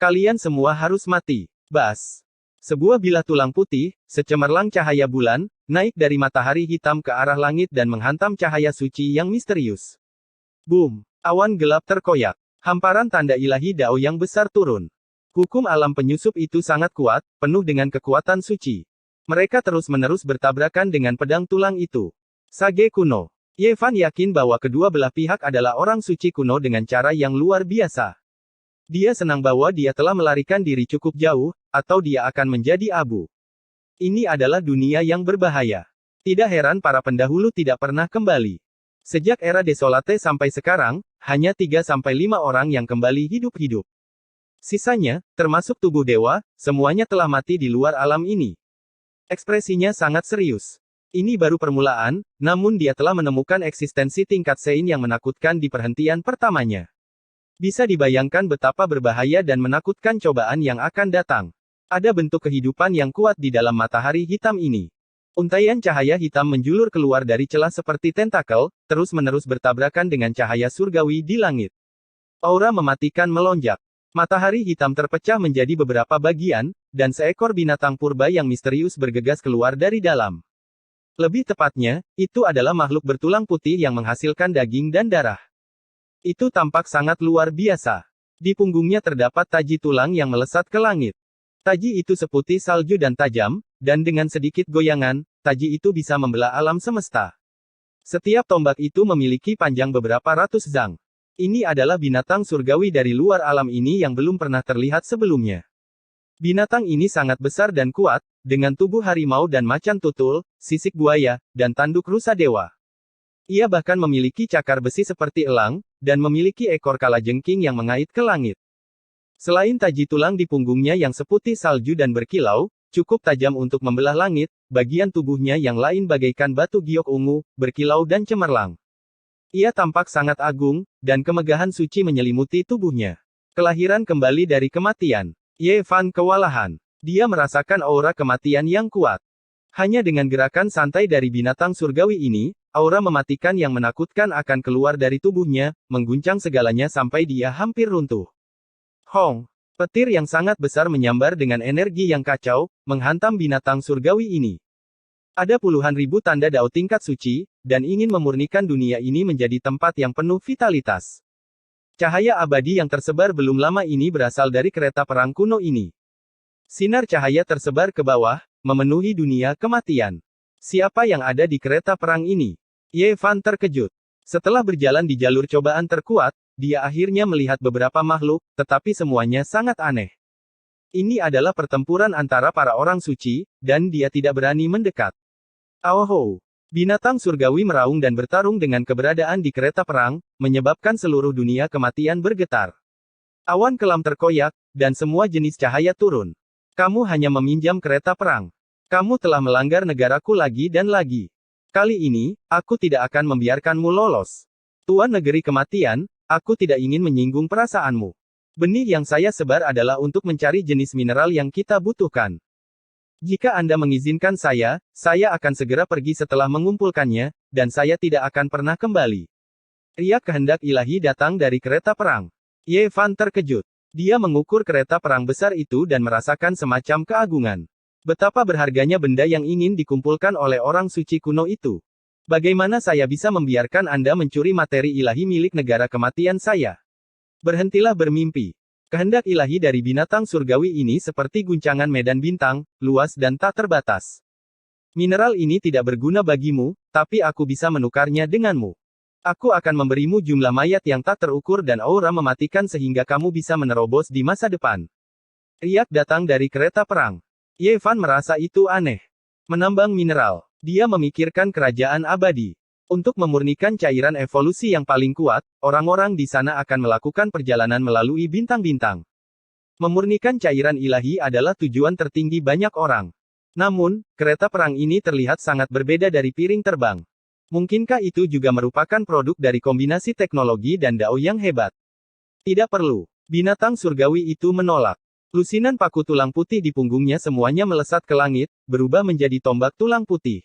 A: Kalian semua harus mati. Bas. Sebuah bilah tulang putih, secemerlang cahaya bulan, naik dari matahari hitam ke arah langit dan menghantam cahaya suci yang misterius. Boom! Awan gelap terkoyak. Hamparan tanda ilahi Dao yang besar turun. Hukum alam penyusup itu sangat kuat, penuh dengan kekuatan suci. Mereka terus-menerus bertabrakan dengan pedang tulang itu. Sage kuno. Ye Fan yakin bahwa kedua belah pihak adalah orang suci kuno dengan cara yang luar biasa. Dia senang bahwa dia telah melarikan diri cukup jauh, atau dia akan menjadi abu. Ini adalah dunia yang berbahaya. Tidak heran para pendahulu tidak pernah kembali. Sejak era Desolate sampai sekarang, hanya 3-5 orang yang kembali hidup-hidup. Sisanya, termasuk tubuh dewa, semuanya telah mati di luar alam ini. Ekspresinya sangat serius. Ini baru permulaan, namun dia telah menemukan eksistensi tingkat Sein yang menakutkan di perhentian pertamanya. Bisa dibayangkan betapa berbahaya dan menakutkan cobaan yang akan datang. Ada bentuk kehidupan yang kuat di dalam matahari hitam ini. Untaian cahaya hitam menjulur keluar dari celah seperti tentakel, terus-menerus bertabrakan dengan cahaya surgawi di langit. Aura mematikan melonjak. Matahari hitam terpecah menjadi beberapa bagian, dan seekor binatang purba yang misterius bergegas keluar dari dalam. Lebih tepatnya, itu adalah makhluk bertulang putih yang menghasilkan daging dan darah. Itu tampak sangat luar biasa. Di punggungnya terdapat taji tulang yang melesat ke langit. Taji itu seputih salju dan tajam, dan dengan sedikit goyangan, taji itu bisa membelah alam semesta. Setiap tombak itu memiliki panjang beberapa ratus zang. Ini adalah binatang surgawi dari luar alam ini yang belum pernah terlihat sebelumnya. Binatang ini sangat besar dan kuat, dengan tubuh harimau dan macan tutul, sisik buaya, dan tanduk rusa dewa. Ia bahkan memiliki cakar besi seperti elang, dan memiliki ekor kalajengking yang mengait ke langit. Selain taji tulang di punggungnya yang seputih salju dan berkilau, cukup tajam untuk membelah langit, bagian tubuhnya yang lain bagaikan batu giok ungu, berkilau dan cemerlang. Ia tampak sangat agung, dan kemegahan suci menyelimuti tubuhnya. Kelahiran kembali dari kematian. Ye Fan kewalahan. Dia merasakan aura kematian yang kuat. Hanya dengan gerakan santai dari binatang surgawi ini, aura mematikan yang menakutkan akan keluar dari tubuhnya, mengguncang segalanya sampai dia hampir runtuh. Hong! Petir yang sangat besar menyambar dengan energi yang kacau, menghantam binatang surgawi ini. Ada puluhan ribu tanda Dao tingkat suci, dan ingin memurnikan dunia ini menjadi tempat yang penuh vitalitas. Cahaya abadi yang tersebar belum lama ini berasal dari kereta perang kuno ini. Sinar cahaya tersebar ke bawah, memenuhi dunia kematian. Siapa yang ada di kereta perang ini? Ye Fan terkejut. Setelah berjalan di jalur cobaan terkuat, dia akhirnya melihat beberapa makhluk, tetapi semuanya sangat aneh. Ini adalah pertempuran antara para orang suci, dan dia tidak berani mendekat. Aoho! Binatang surgawi meraung dan bertarung dengan keberadaan di kereta perang, menyebabkan seluruh dunia kematian bergetar. Awan kelam terkoyak, dan semua jenis cahaya turun. Kamu hanya meminjam kereta perang. Kamu telah melanggar negaraku lagi dan lagi. Kali ini, aku tidak akan membiarkanmu lolos. Tuan negeri kematian, aku tidak ingin menyinggung perasaanmu. Benih yang saya sebar adalah untuk mencari jenis mineral yang kita butuhkan. Jika Anda mengizinkan saya akan segera pergi setelah mengumpulkannya, dan saya tidak akan pernah kembali. Riak kehendak ilahi datang dari kereta perang. Ye Fan terkejut. Dia mengukur kereta perang besar itu dan merasakan semacam keagungan. Betapa berharganya benda yang ingin dikumpulkan oleh orang suci kuno itu. Bagaimana saya bisa membiarkan Anda mencuri materi ilahi milik negara kematian saya? Berhentilah bermimpi. Kehendak ilahi dari binatang surgawi ini seperti guncangan medan bintang, luas dan tak terbatas. Mineral ini tidak berguna bagimu, tapi aku bisa menukarnya denganmu. Aku akan memberimu jumlah mayat yang tak terukur dan aura mematikan sehingga kamu bisa menerobos di masa depan. Riak datang dari kereta perang. Ye Fan merasa itu aneh. Menambang mineral. Dia memikirkan kerajaan abadi. Untuk memurnikan cairan evolusi yang paling kuat, orang-orang di sana akan melakukan perjalanan melalui bintang-bintang. Memurnikan cairan ilahi adalah tujuan tertinggi banyak orang. Namun, kereta perang ini terlihat sangat berbeda dari piring terbang. Mungkinkah itu juga merupakan produk dari kombinasi teknologi dan Dao yang hebat? Tidak perlu. Binatang surgawi itu menolak. Lusinan paku tulang putih di punggungnya semuanya melesat ke langit, berubah menjadi tombak tulang putih.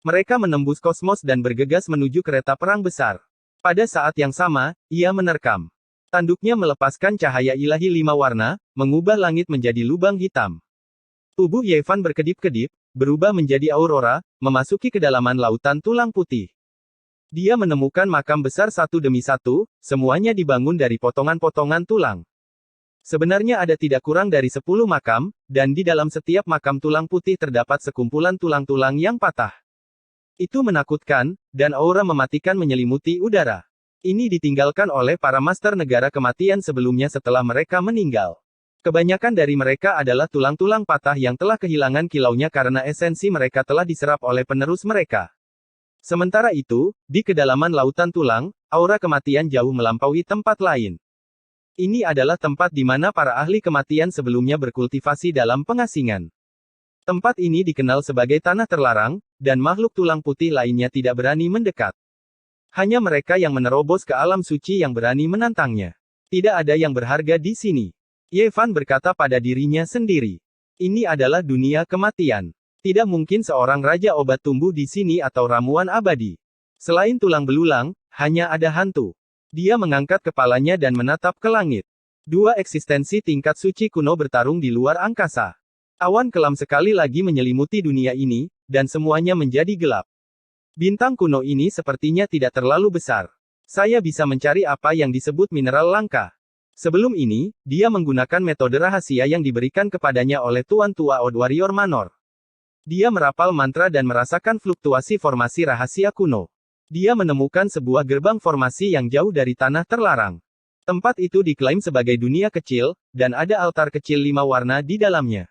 A: Mereka menembus kosmos dan bergegas menuju kereta perang besar. Pada saat yang sama, ia menerkam. Tanduknya melepaskan cahaya ilahi 5 warna, mengubah langit menjadi lubang hitam. Tubuh Yevan berkedip-kedip, berubah menjadi aurora, memasuki kedalaman lautan tulang putih. Dia menemukan makam besar satu demi satu, semuanya dibangun dari potongan-potongan tulang. Sebenarnya ada tidak kurang dari 10 makam, dan di dalam setiap makam tulang putih terdapat sekumpulan tulang-tulang yang patah. Itu menakutkan, dan aura mematikan menyelimuti udara. Ini ditinggalkan oleh para master negara kematian sebelumnya setelah mereka meninggal. Kebanyakan dari mereka adalah tulang-tulang patah yang telah kehilangan kilaunya karena esensi mereka telah diserap oleh penerus mereka. Sementara itu, di kedalaman lautan tulang, aura kematian jauh melampaui tempat lain. Ini adalah tempat di mana para ahli kematian sebelumnya berkultivasi dalam pengasingan. Tempat ini dikenal sebagai tanah terlarang, dan makhluk tulang putih lainnya tidak berani mendekat. Hanya mereka yang menerobos ke alam suci yang berani menantangnya. Tidak ada yang berharga di sini. Yevan berkata pada dirinya sendiri. Ini adalah dunia kematian. Tidak mungkin seorang raja obat tumbuh di sini atau ramuan abadi. Selain tulang belulang, hanya ada hantu. Dia mengangkat kepalanya dan menatap ke langit. Dua eksistensi tingkat suci kuno bertarung di luar angkasa. Awan kelam sekali lagi menyelimuti dunia ini, dan semuanya menjadi gelap. Bintang kuno ini sepertinya tidak terlalu besar. Saya bisa mencari apa yang disebut mineral langka. Sebelum ini, dia menggunakan metode rahasia yang diberikan kepadanya oleh Tuan Tua Old Warrior Manor. Dia merapal mantra dan merasakan fluktuasi formasi rahasia kuno. Dia menemukan sebuah gerbang formasi yang jauh dari tanah terlarang. Tempat itu diklaim sebagai dunia kecil, dan ada altar kecil 5 warna di dalamnya.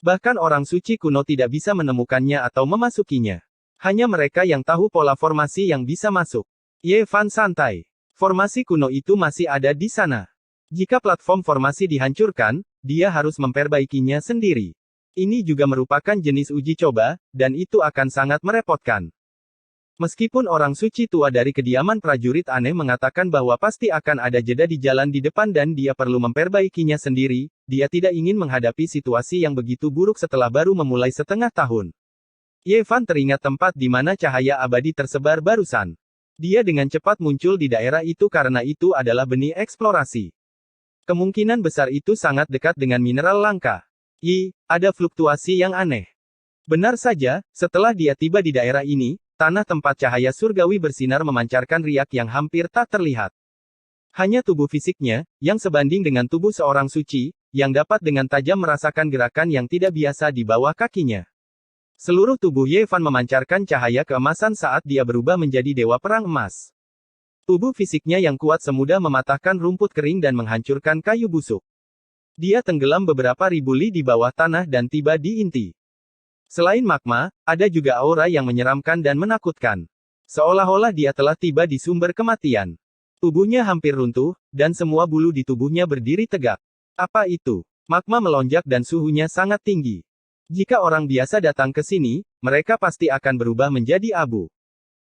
A: Bahkan orang suci kuno tidak bisa menemukannya atau memasukinya. Hanya mereka yang tahu pola formasi yang bisa masuk. Yevan santai. Formasi kuno itu masih ada di sana. Jika platform formasi dihancurkan, dia harus memperbaikinya sendiri. Ini juga merupakan jenis uji coba, dan itu akan sangat merepotkan. Meskipun orang suci tua dari kediaman prajurit aneh mengatakan bahwa pasti akan ada jeda di jalan di depan dan dia perlu memperbaikinya sendiri, dia tidak ingin menghadapi situasi yang begitu buruk setelah baru memulai setengah tahun. Yevan teringat tempat di mana cahaya abadi tersebar barusan. Dia dengan cepat muncul di daerah itu karena itu adalah benih eksplorasi. Kemungkinan besar itu sangat dekat dengan mineral langka. Ada fluktuasi yang aneh. Benar saja, setelah dia tiba di daerah ini, tanah tempat cahaya surgawi bersinar memancarkan riak yang hampir tak terlihat. Hanya tubuh fisiknya, yang sebanding dengan tubuh seorang suci, yang dapat dengan tajam merasakan gerakan yang tidak biasa di bawah kakinya. Seluruh tubuh Yevan memancarkan cahaya keemasan saat dia berubah menjadi dewa perang emas. Tubuh fisiknya yang kuat semudah mematahkan rumput kering dan menghancurkan kayu busuk. Dia tenggelam beberapa ribu li di bawah tanah dan tiba di inti. Selain magma, ada juga aura yang menyeramkan dan menakutkan. Seolah-olah dia telah tiba di sumber kematian. Tubuhnya hampir runtuh, dan semua bulu di tubuhnya berdiri tegak. Apa itu? Magma melonjak dan suhunya sangat tinggi. Jika orang biasa datang ke sini, mereka pasti akan berubah menjadi abu.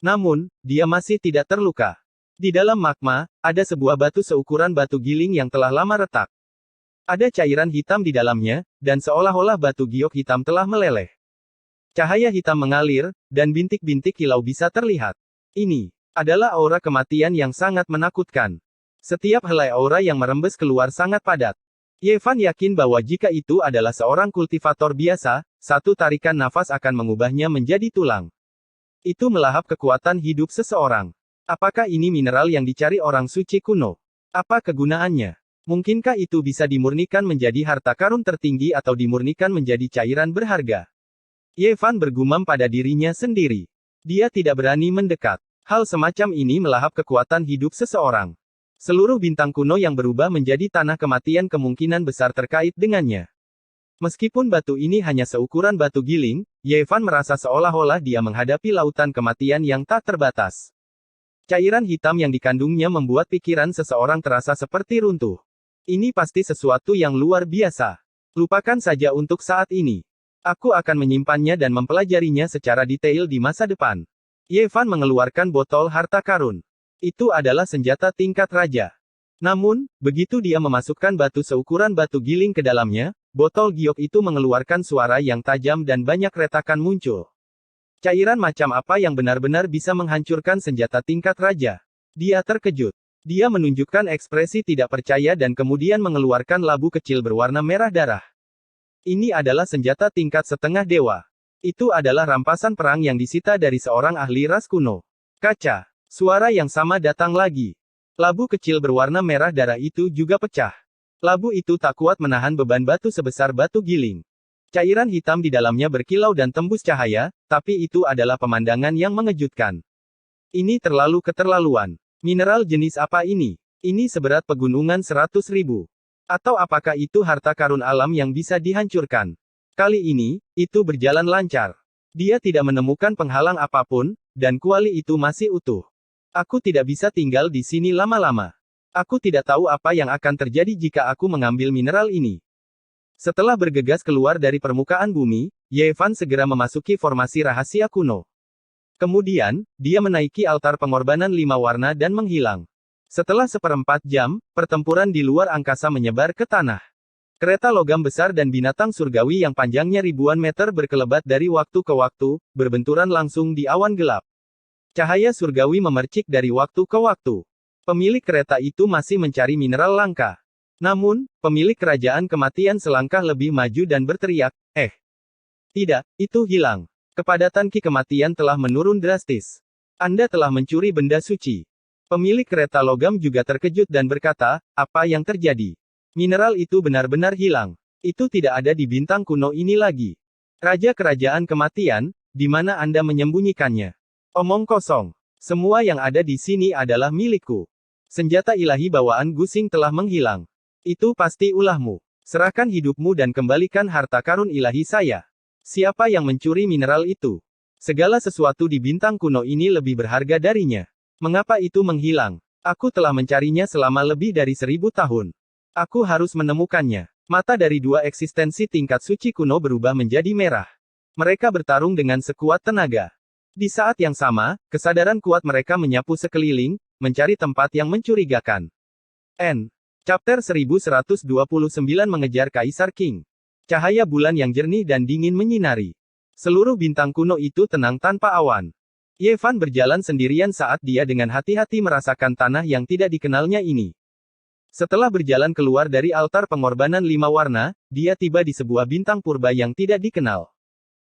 A: Namun, dia masih tidak terluka. Di dalam magma, ada sebuah batu seukuran batu giling yang telah lama retak. Ada cairan hitam di dalamnya, dan seolah-olah batu giok hitam telah meleleh. Cahaya hitam mengalir, dan bintik-bintik kilau bisa terlihat. Ini adalah aura kematian yang sangat menakutkan. Setiap helai aura yang merembes keluar sangat padat. Yevan yakin bahwa jika itu adalah seorang kultivator biasa, satu tarikan nafas akan mengubahnya menjadi tulang. Itu melahap kekuatan hidup seseorang. Apakah ini mineral yang dicari orang suci kuno? Apa kegunaannya? Mungkinkah itu bisa dimurnikan menjadi harta karun tertinggi atau dimurnikan menjadi cairan berharga? Yevan bergumam pada dirinya sendiri. Dia tidak berani mendekat. Hal semacam ini melahap kekuatan hidup seseorang. Seluruh bintang kuno yang berubah menjadi tanah kematian kemungkinan besar terkait dengannya. Meskipun batu ini hanya seukuran batu giling, Yevan merasa seolah-olah dia menghadapi lautan kematian yang tak terbatas. Cairan hitam yang dikandungnya membuat pikiran seseorang terasa seperti runtuh. Ini pasti sesuatu yang luar biasa. Lupakan saja untuk saat ini. Aku akan menyimpannya dan mempelajarinya secara detail di masa depan. Yevan mengeluarkan botol harta karun. Itu adalah senjata tingkat raja. Namun, begitu dia memasukkan batu seukuran batu giling ke dalamnya, botol giok itu mengeluarkan suara yang tajam dan banyak retakan muncul. Cairan macam apa yang benar-benar bisa menghancurkan senjata tingkat raja? Dia terkejut. Dia menunjukkan ekspresi tidak percaya dan kemudian mengeluarkan labu kecil berwarna merah darah. Ini adalah senjata tingkat setengah dewa. Itu adalah rampasan perang yang disita dari seorang ahli ras kuno. Kaca. Suara yang sama datang lagi. Labu kecil berwarna merah darah itu juga pecah. Labu itu tak kuat menahan beban batu sebesar batu giling. Cairan hitam di dalamnya berkilau dan tembus cahaya, tapi itu adalah pemandangan yang mengejutkan. Ini terlalu keterlaluan. Mineral jenis apa ini? Ini seberat pegunungan 100.000. Atau apakah itu harta karun alam yang bisa dihancurkan? Kali ini, itu berjalan lancar. Dia tidak menemukan penghalang apapun, dan kuali itu masih utuh. Aku tidak bisa tinggal di sini lama-lama. Aku tidak tahu apa yang akan terjadi jika aku mengambil mineral ini. Setelah bergegas keluar dari permukaan bumi, Yevan segera memasuki formasi rahasia kuno. Kemudian, dia menaiki altar pengorbanan 5 warna dan menghilang. Setelah 1/4 jam, pertempuran di luar angkasa menyebar ke tanah. Kereta logam besar dan binatang surgawi yang panjangnya ribuan meter berkelebat dari waktu ke waktu, berbenturan langsung di awan gelap. Cahaya surgawi memercik dari waktu ke waktu. Pemilik kereta itu masih mencari mineral langka. Namun, pemilik kerajaan kematian selangkah lebih maju dan berteriak, tidak, itu hilang. Kepadatan ki kematian telah menurun drastis. Anda telah mencuri benda suci. Pemilik kereta logam juga terkejut dan berkata, apa yang terjadi? Mineral itu benar-benar hilang. Itu tidak ada di bintang kuno ini lagi. Raja kerajaan kematian, di mana Anda menyembunyikannya? Omong kosong. Semua yang ada di sini adalah milikku. Senjata ilahi bawaan Gusing telah menghilang. Itu pasti ulahmu. Serahkan hidupmu dan kembalikan harta karun ilahi saya. Siapa yang mencuri mineral itu? Segala sesuatu di bintang kuno ini lebih berharga darinya. Mengapa itu menghilang? Aku telah mencarinya selama lebih dari 1000 tahun. Aku harus menemukannya. Mata dari 2 eksistensi tingkat suci kuno berubah menjadi merah. Mereka bertarung dengan sekuat tenaga. Di saat yang sama, kesadaran kuat mereka menyapu sekeliling, mencari tempat yang mencurigakan. Chapter 1129 mengejar Kaisar King. Cahaya bulan yang jernih dan dingin menyinari. Seluruh bintang kuno itu tenang tanpa awan. Yevan berjalan sendirian saat dia dengan hati-hati merasakan tanah yang tidak dikenalnya ini. Setelah berjalan keluar dari altar pengorbanan 5 warna, dia tiba di sebuah bintang purba yang tidak dikenal.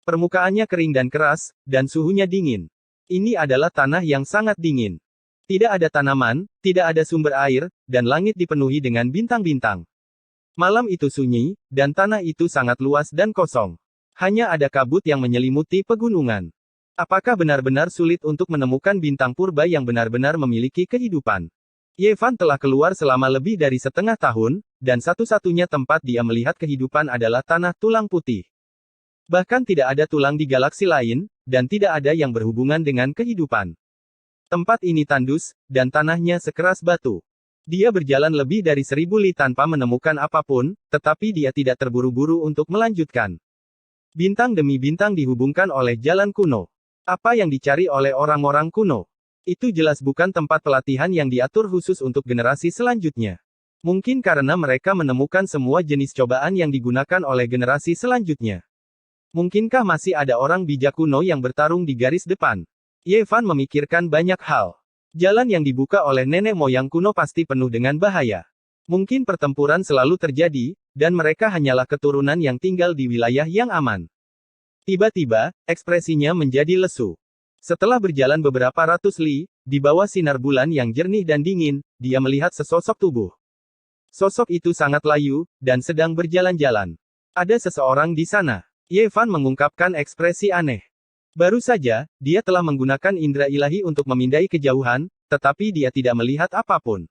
A: Permukaannya kering dan keras, dan suhunya dingin. Ini adalah tanah yang sangat dingin. Tidak ada tanaman, tidak ada sumber air, dan langit dipenuhi dengan bintang-bintang. Malam itu sunyi, dan tanah itu sangat luas dan kosong. Hanya ada kabut yang menyelimuti pegunungan. Apakah benar-benar sulit untuk menemukan bintang purba yang benar-benar memiliki kehidupan? Yevan telah keluar selama lebih dari setengah tahun, dan satu-satunya tempat dia melihat kehidupan adalah tanah tulang putih. Bahkan tidak ada tulang di galaksi lain, dan tidak ada yang berhubungan dengan kehidupan. Tempat ini tandus, dan tanahnya sekeras batu. Dia berjalan lebih dari 1000 li tanpa menemukan apapun, tetapi dia tidak terburu-buru untuk melanjutkan. Bintang demi bintang dihubungkan oleh jalan kuno. Apa yang dicari oleh orang-orang kuno? Itu jelas bukan tempat pelatihan yang diatur khusus untuk generasi selanjutnya. Mungkin karena mereka menemukan semua jenis cobaan yang digunakan oleh generasi selanjutnya. Mungkinkah masih ada orang bijak kuno yang bertarung di garis depan? Yevan memikirkan banyak hal. Jalan yang dibuka oleh nenek moyang kuno pasti penuh dengan bahaya. Mungkin pertempuran selalu terjadi, dan mereka hanyalah keturunan yang tinggal di wilayah yang aman. Tiba-tiba, ekspresinya menjadi lesu. Setelah berjalan beberapa ratus li, di bawah sinar bulan yang jernih dan dingin, dia melihat sesosok tubuh. Sosok itu sangat layu, dan sedang berjalan-jalan. Ada seseorang di sana. Yevan mengungkapkan ekspresi aneh. Baru saja, dia telah menggunakan indera ilahi untuk memindai kejauhan, tetapi dia tidak melihat apapun.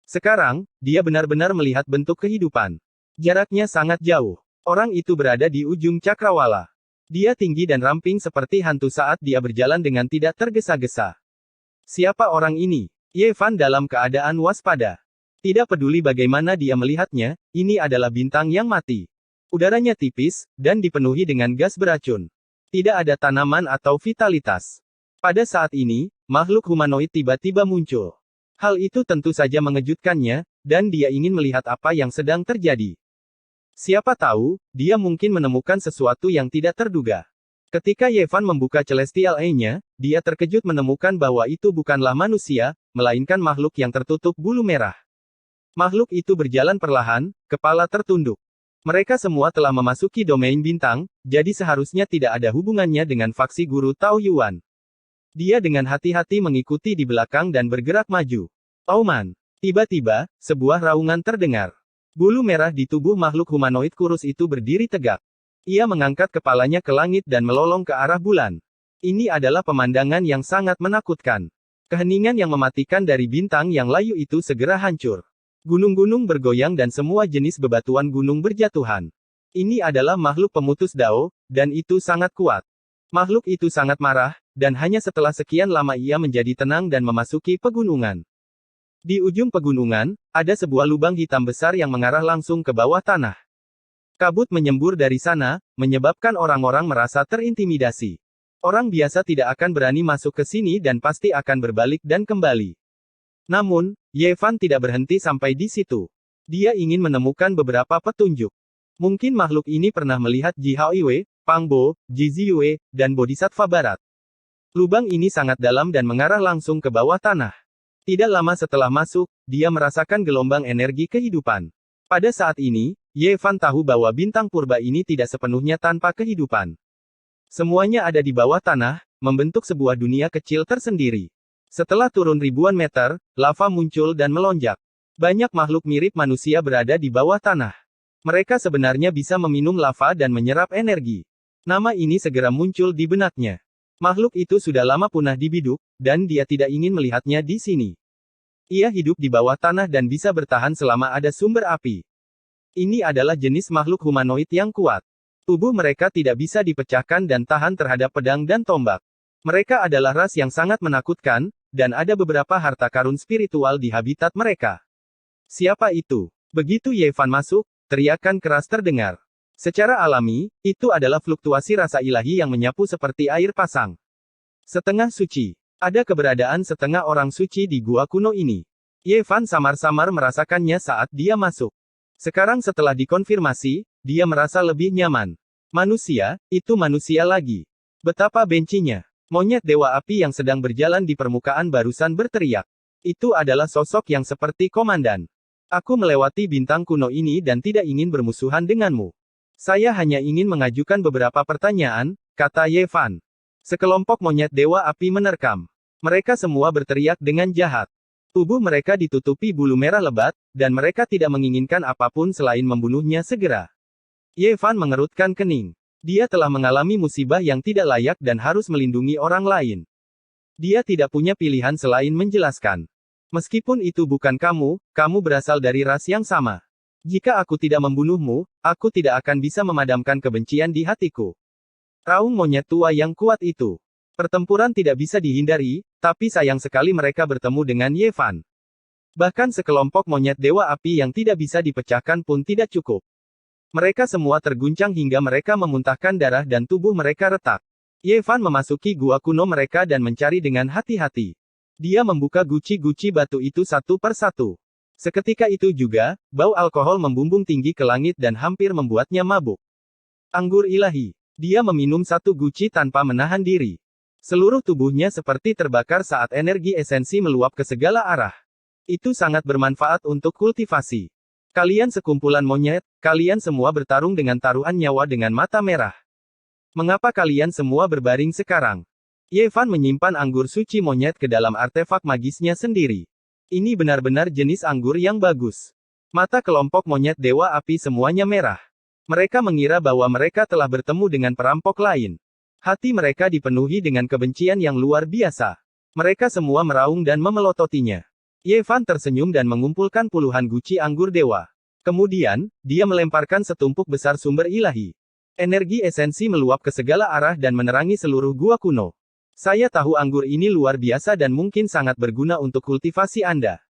A: Sekarang, dia benar-benar melihat bentuk kehidupan. Jaraknya sangat jauh. Orang itu berada di ujung cakrawala. Dia tinggi dan ramping seperti hantu saat dia berjalan dengan tidak tergesa-gesa. Siapa orang ini? Yevan dalam keadaan waspada. Tidak peduli bagaimana dia melihatnya, ini adalah bintang yang mati. Udaranya tipis, dan dipenuhi dengan gas beracun. Tidak ada tanaman atau vitalitas. Pada saat ini, makhluk humanoid tiba-tiba muncul. Hal itu tentu saja mengejutkannya, dan dia ingin melihat apa yang sedang terjadi. Siapa tahu, dia mungkin menemukan sesuatu yang tidak terduga. Ketika Ye Fan membuka Celestial Eye-nya, dia terkejut menemukan bahwa itu bukanlah manusia, melainkan makhluk yang tertutup bulu merah. Makhluk itu berjalan perlahan, kepala tertunduk. Mereka semua telah memasuki domain bintang, jadi seharusnya tidak ada hubungannya dengan faksi guru Tao Yuan. Dia dengan hati-hati mengikuti di belakang dan bergerak maju. Auman. Tiba-tiba, sebuah raungan terdengar. Bulu merah di tubuh makhluk humanoid kurus itu berdiri tegak. Ia mengangkat kepalanya ke langit dan melolong ke arah bulan. Ini adalah pemandangan yang sangat menakutkan. Keheningan yang mematikan dari bintang yang layu itu segera hancur. Gunung-gunung bergoyang dan semua jenis bebatuan gunung berjatuhan. Ini adalah makhluk pemutus dao, dan itu sangat kuat. Makhluk itu sangat marah, dan hanya setelah sekian lama ia menjadi tenang dan memasuki pegunungan. Di ujung pegunungan, ada sebuah lubang hitam besar yang mengarah langsung ke bawah tanah. Kabut menyembur dari sana, menyebabkan orang-orang merasa terintimidasi. Orang biasa tidak akan berani masuk ke sini dan pasti akan berbalik dan kembali. Namun, Ye Fan tidak berhenti sampai di situ. Dia ingin menemukan beberapa petunjuk. Mungkin makhluk ini pernah melihat Ji Hao Yue, Pang Bo, Ji Ziyue, dan Bodhisattva Barat. Lubang ini sangat dalam dan mengarah langsung ke bawah tanah. Tidak lama setelah masuk, dia merasakan gelombang energi kehidupan. Pada saat ini, Ye Fan tahu bahwa bintang purba ini tidak sepenuhnya tanpa kehidupan. Semuanya ada di bawah tanah, membentuk sebuah dunia kecil tersendiri. Setelah turun ribuan meter, lava muncul dan melonjak. Banyak makhluk mirip manusia berada di bawah tanah. Mereka sebenarnya bisa meminum lava dan menyerap energi. Nama ini segera muncul di benaknya. Makhluk itu sudah lama punah di biduk, dan dia tidak ingin melihatnya di sini. Ia hidup di bawah tanah dan bisa bertahan selama ada sumber api. Ini adalah jenis makhluk humanoid yang kuat. Tubuh mereka tidak bisa dipecahkan dan tahan terhadap pedang dan tombak. Mereka adalah ras yang sangat menakutkan, dan ada beberapa harta karun spiritual di habitat mereka. Siapa itu? Begitu Ye Fan masuk, teriakan keras terdengar. Secara alami, itu adalah fluktuasi rasa ilahi yang menyapu seperti air pasang. Setengah suci. Ada keberadaan setengah orang suci di gua kuno ini. Ye Fan samar-samar merasakannya saat dia masuk. Sekarang setelah dikonfirmasi, dia merasa lebih nyaman. Manusia, itu manusia lagi. Betapa bencinya. Monyet Dewa Api yang sedang berjalan di permukaan barusan berteriak. Itu adalah sosok yang seperti komandan. Aku melewati bintang kuno ini dan tidak ingin bermusuhan denganmu. Saya hanya ingin mengajukan beberapa pertanyaan, kata Ye Fan. Sekelompok monyet Dewa Api menerkam. Mereka semua berteriak dengan jahat. Tubuh mereka ditutupi bulu merah lebat, dan mereka tidak menginginkan apapun selain membunuhnya segera. Ye Fan mengerutkan kening. Dia telah mengalami musibah yang tidak layak dan harus melindungi orang lain. Dia tidak punya pilihan selain menjelaskan. Meskipun itu bukan kamu, kamu berasal dari ras yang sama. Jika aku tidak membunuhmu, aku tidak akan bisa memadamkan kebencian di hatiku. Raung monyet tua yang kuat itu. Pertempuran tidak bisa dihindari, tapi sayang sekali mereka bertemu dengan Ye Fan. Bahkan sekelompok monyet Dewa Api yang tidak bisa dipecahkan pun tidak cukup. Mereka semua terguncang hingga mereka memuntahkan darah dan tubuh mereka retak. Ye Fan memasuki gua kuno mereka dan mencari dengan hati-hati. Dia membuka guci-guci batu itu satu per satu. Seketika itu juga, bau alkohol membumbung tinggi ke langit dan hampir membuatnya mabuk. Anggur ilahi. Dia meminum satu guci tanpa menahan diri. Seluruh tubuhnya seperti terbakar saat energi esensi meluap ke segala arah. Itu sangat bermanfaat untuk kultivasi. Kalian sekumpulan monyet, kalian semua bertarung dengan taruhan nyawa dengan mata merah. Mengapa kalian semua berbaring sekarang? Ye Fan menyimpan anggur suci monyet ke dalam artefak magisnya sendiri. Ini benar-benar jenis anggur yang bagus. Mata kelompok monyet Dewa Api semuanya merah. Mereka mengira bahwa mereka telah bertemu dengan perampok lain. Hati mereka dipenuhi dengan kebencian yang luar biasa. Mereka semua meraung dan memelototinya. Ye Fan tersenyum dan mengumpulkan puluhan guci anggur dewa. Kemudian, dia melemparkan setumpuk besar sumber ilahi. Energi esensi meluap ke segala arah dan menerangi seluruh gua kuno. Saya tahu anggur ini luar biasa dan mungkin sangat berguna untuk kultivasi Anda.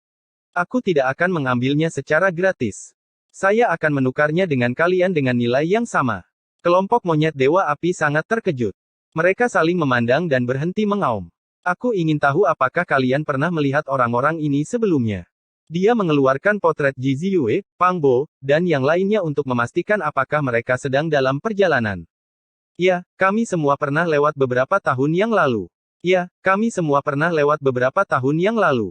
A: Aku tidak akan mengambilnya secara gratis. Saya akan menukarnya dengan kalian dengan nilai yang sama. Kelompok monyet Dewa Api sangat terkejut. Mereka saling memandang dan berhenti mengaum. Aku ingin tahu apakah kalian pernah melihat orang-orang ini sebelumnya. Dia mengeluarkan potret Ji Ziyue, Pang Bo, dan yang lainnya untuk memastikan apakah mereka sedang dalam perjalanan. Ya, kami semua pernah lewat beberapa tahun yang lalu. Ya, kami semua pernah lewat beberapa tahun yang lalu.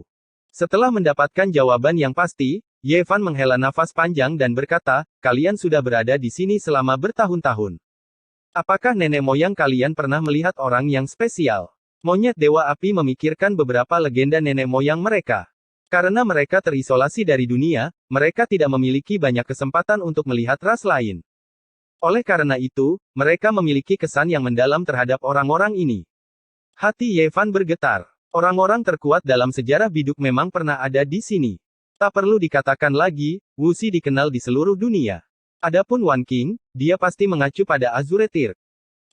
A: Setelah mendapatkan jawaban yang pasti, Yevan menghela nafas panjang dan berkata, kalian sudah berada di sini selama bertahun-tahun. Apakah nenek moyang kalian pernah melihat orang yang spesial? Monyet Dewa Api memikirkan beberapa legenda nenek moyang mereka. Karena mereka terisolasi dari dunia, mereka tidak memiliki banyak kesempatan untuk melihat ras lain. Oleh karena itu, mereka memiliki kesan yang mendalam terhadap orang-orang ini. Hati Yevan bergetar. Orang-orang terkuat dalam sejarah biduk memang pernah ada di sini. Tak perlu dikatakan lagi, Wuxi dikenal di seluruh dunia. Adapun Wan Qing, dia pasti mengacu pada Azure Tear.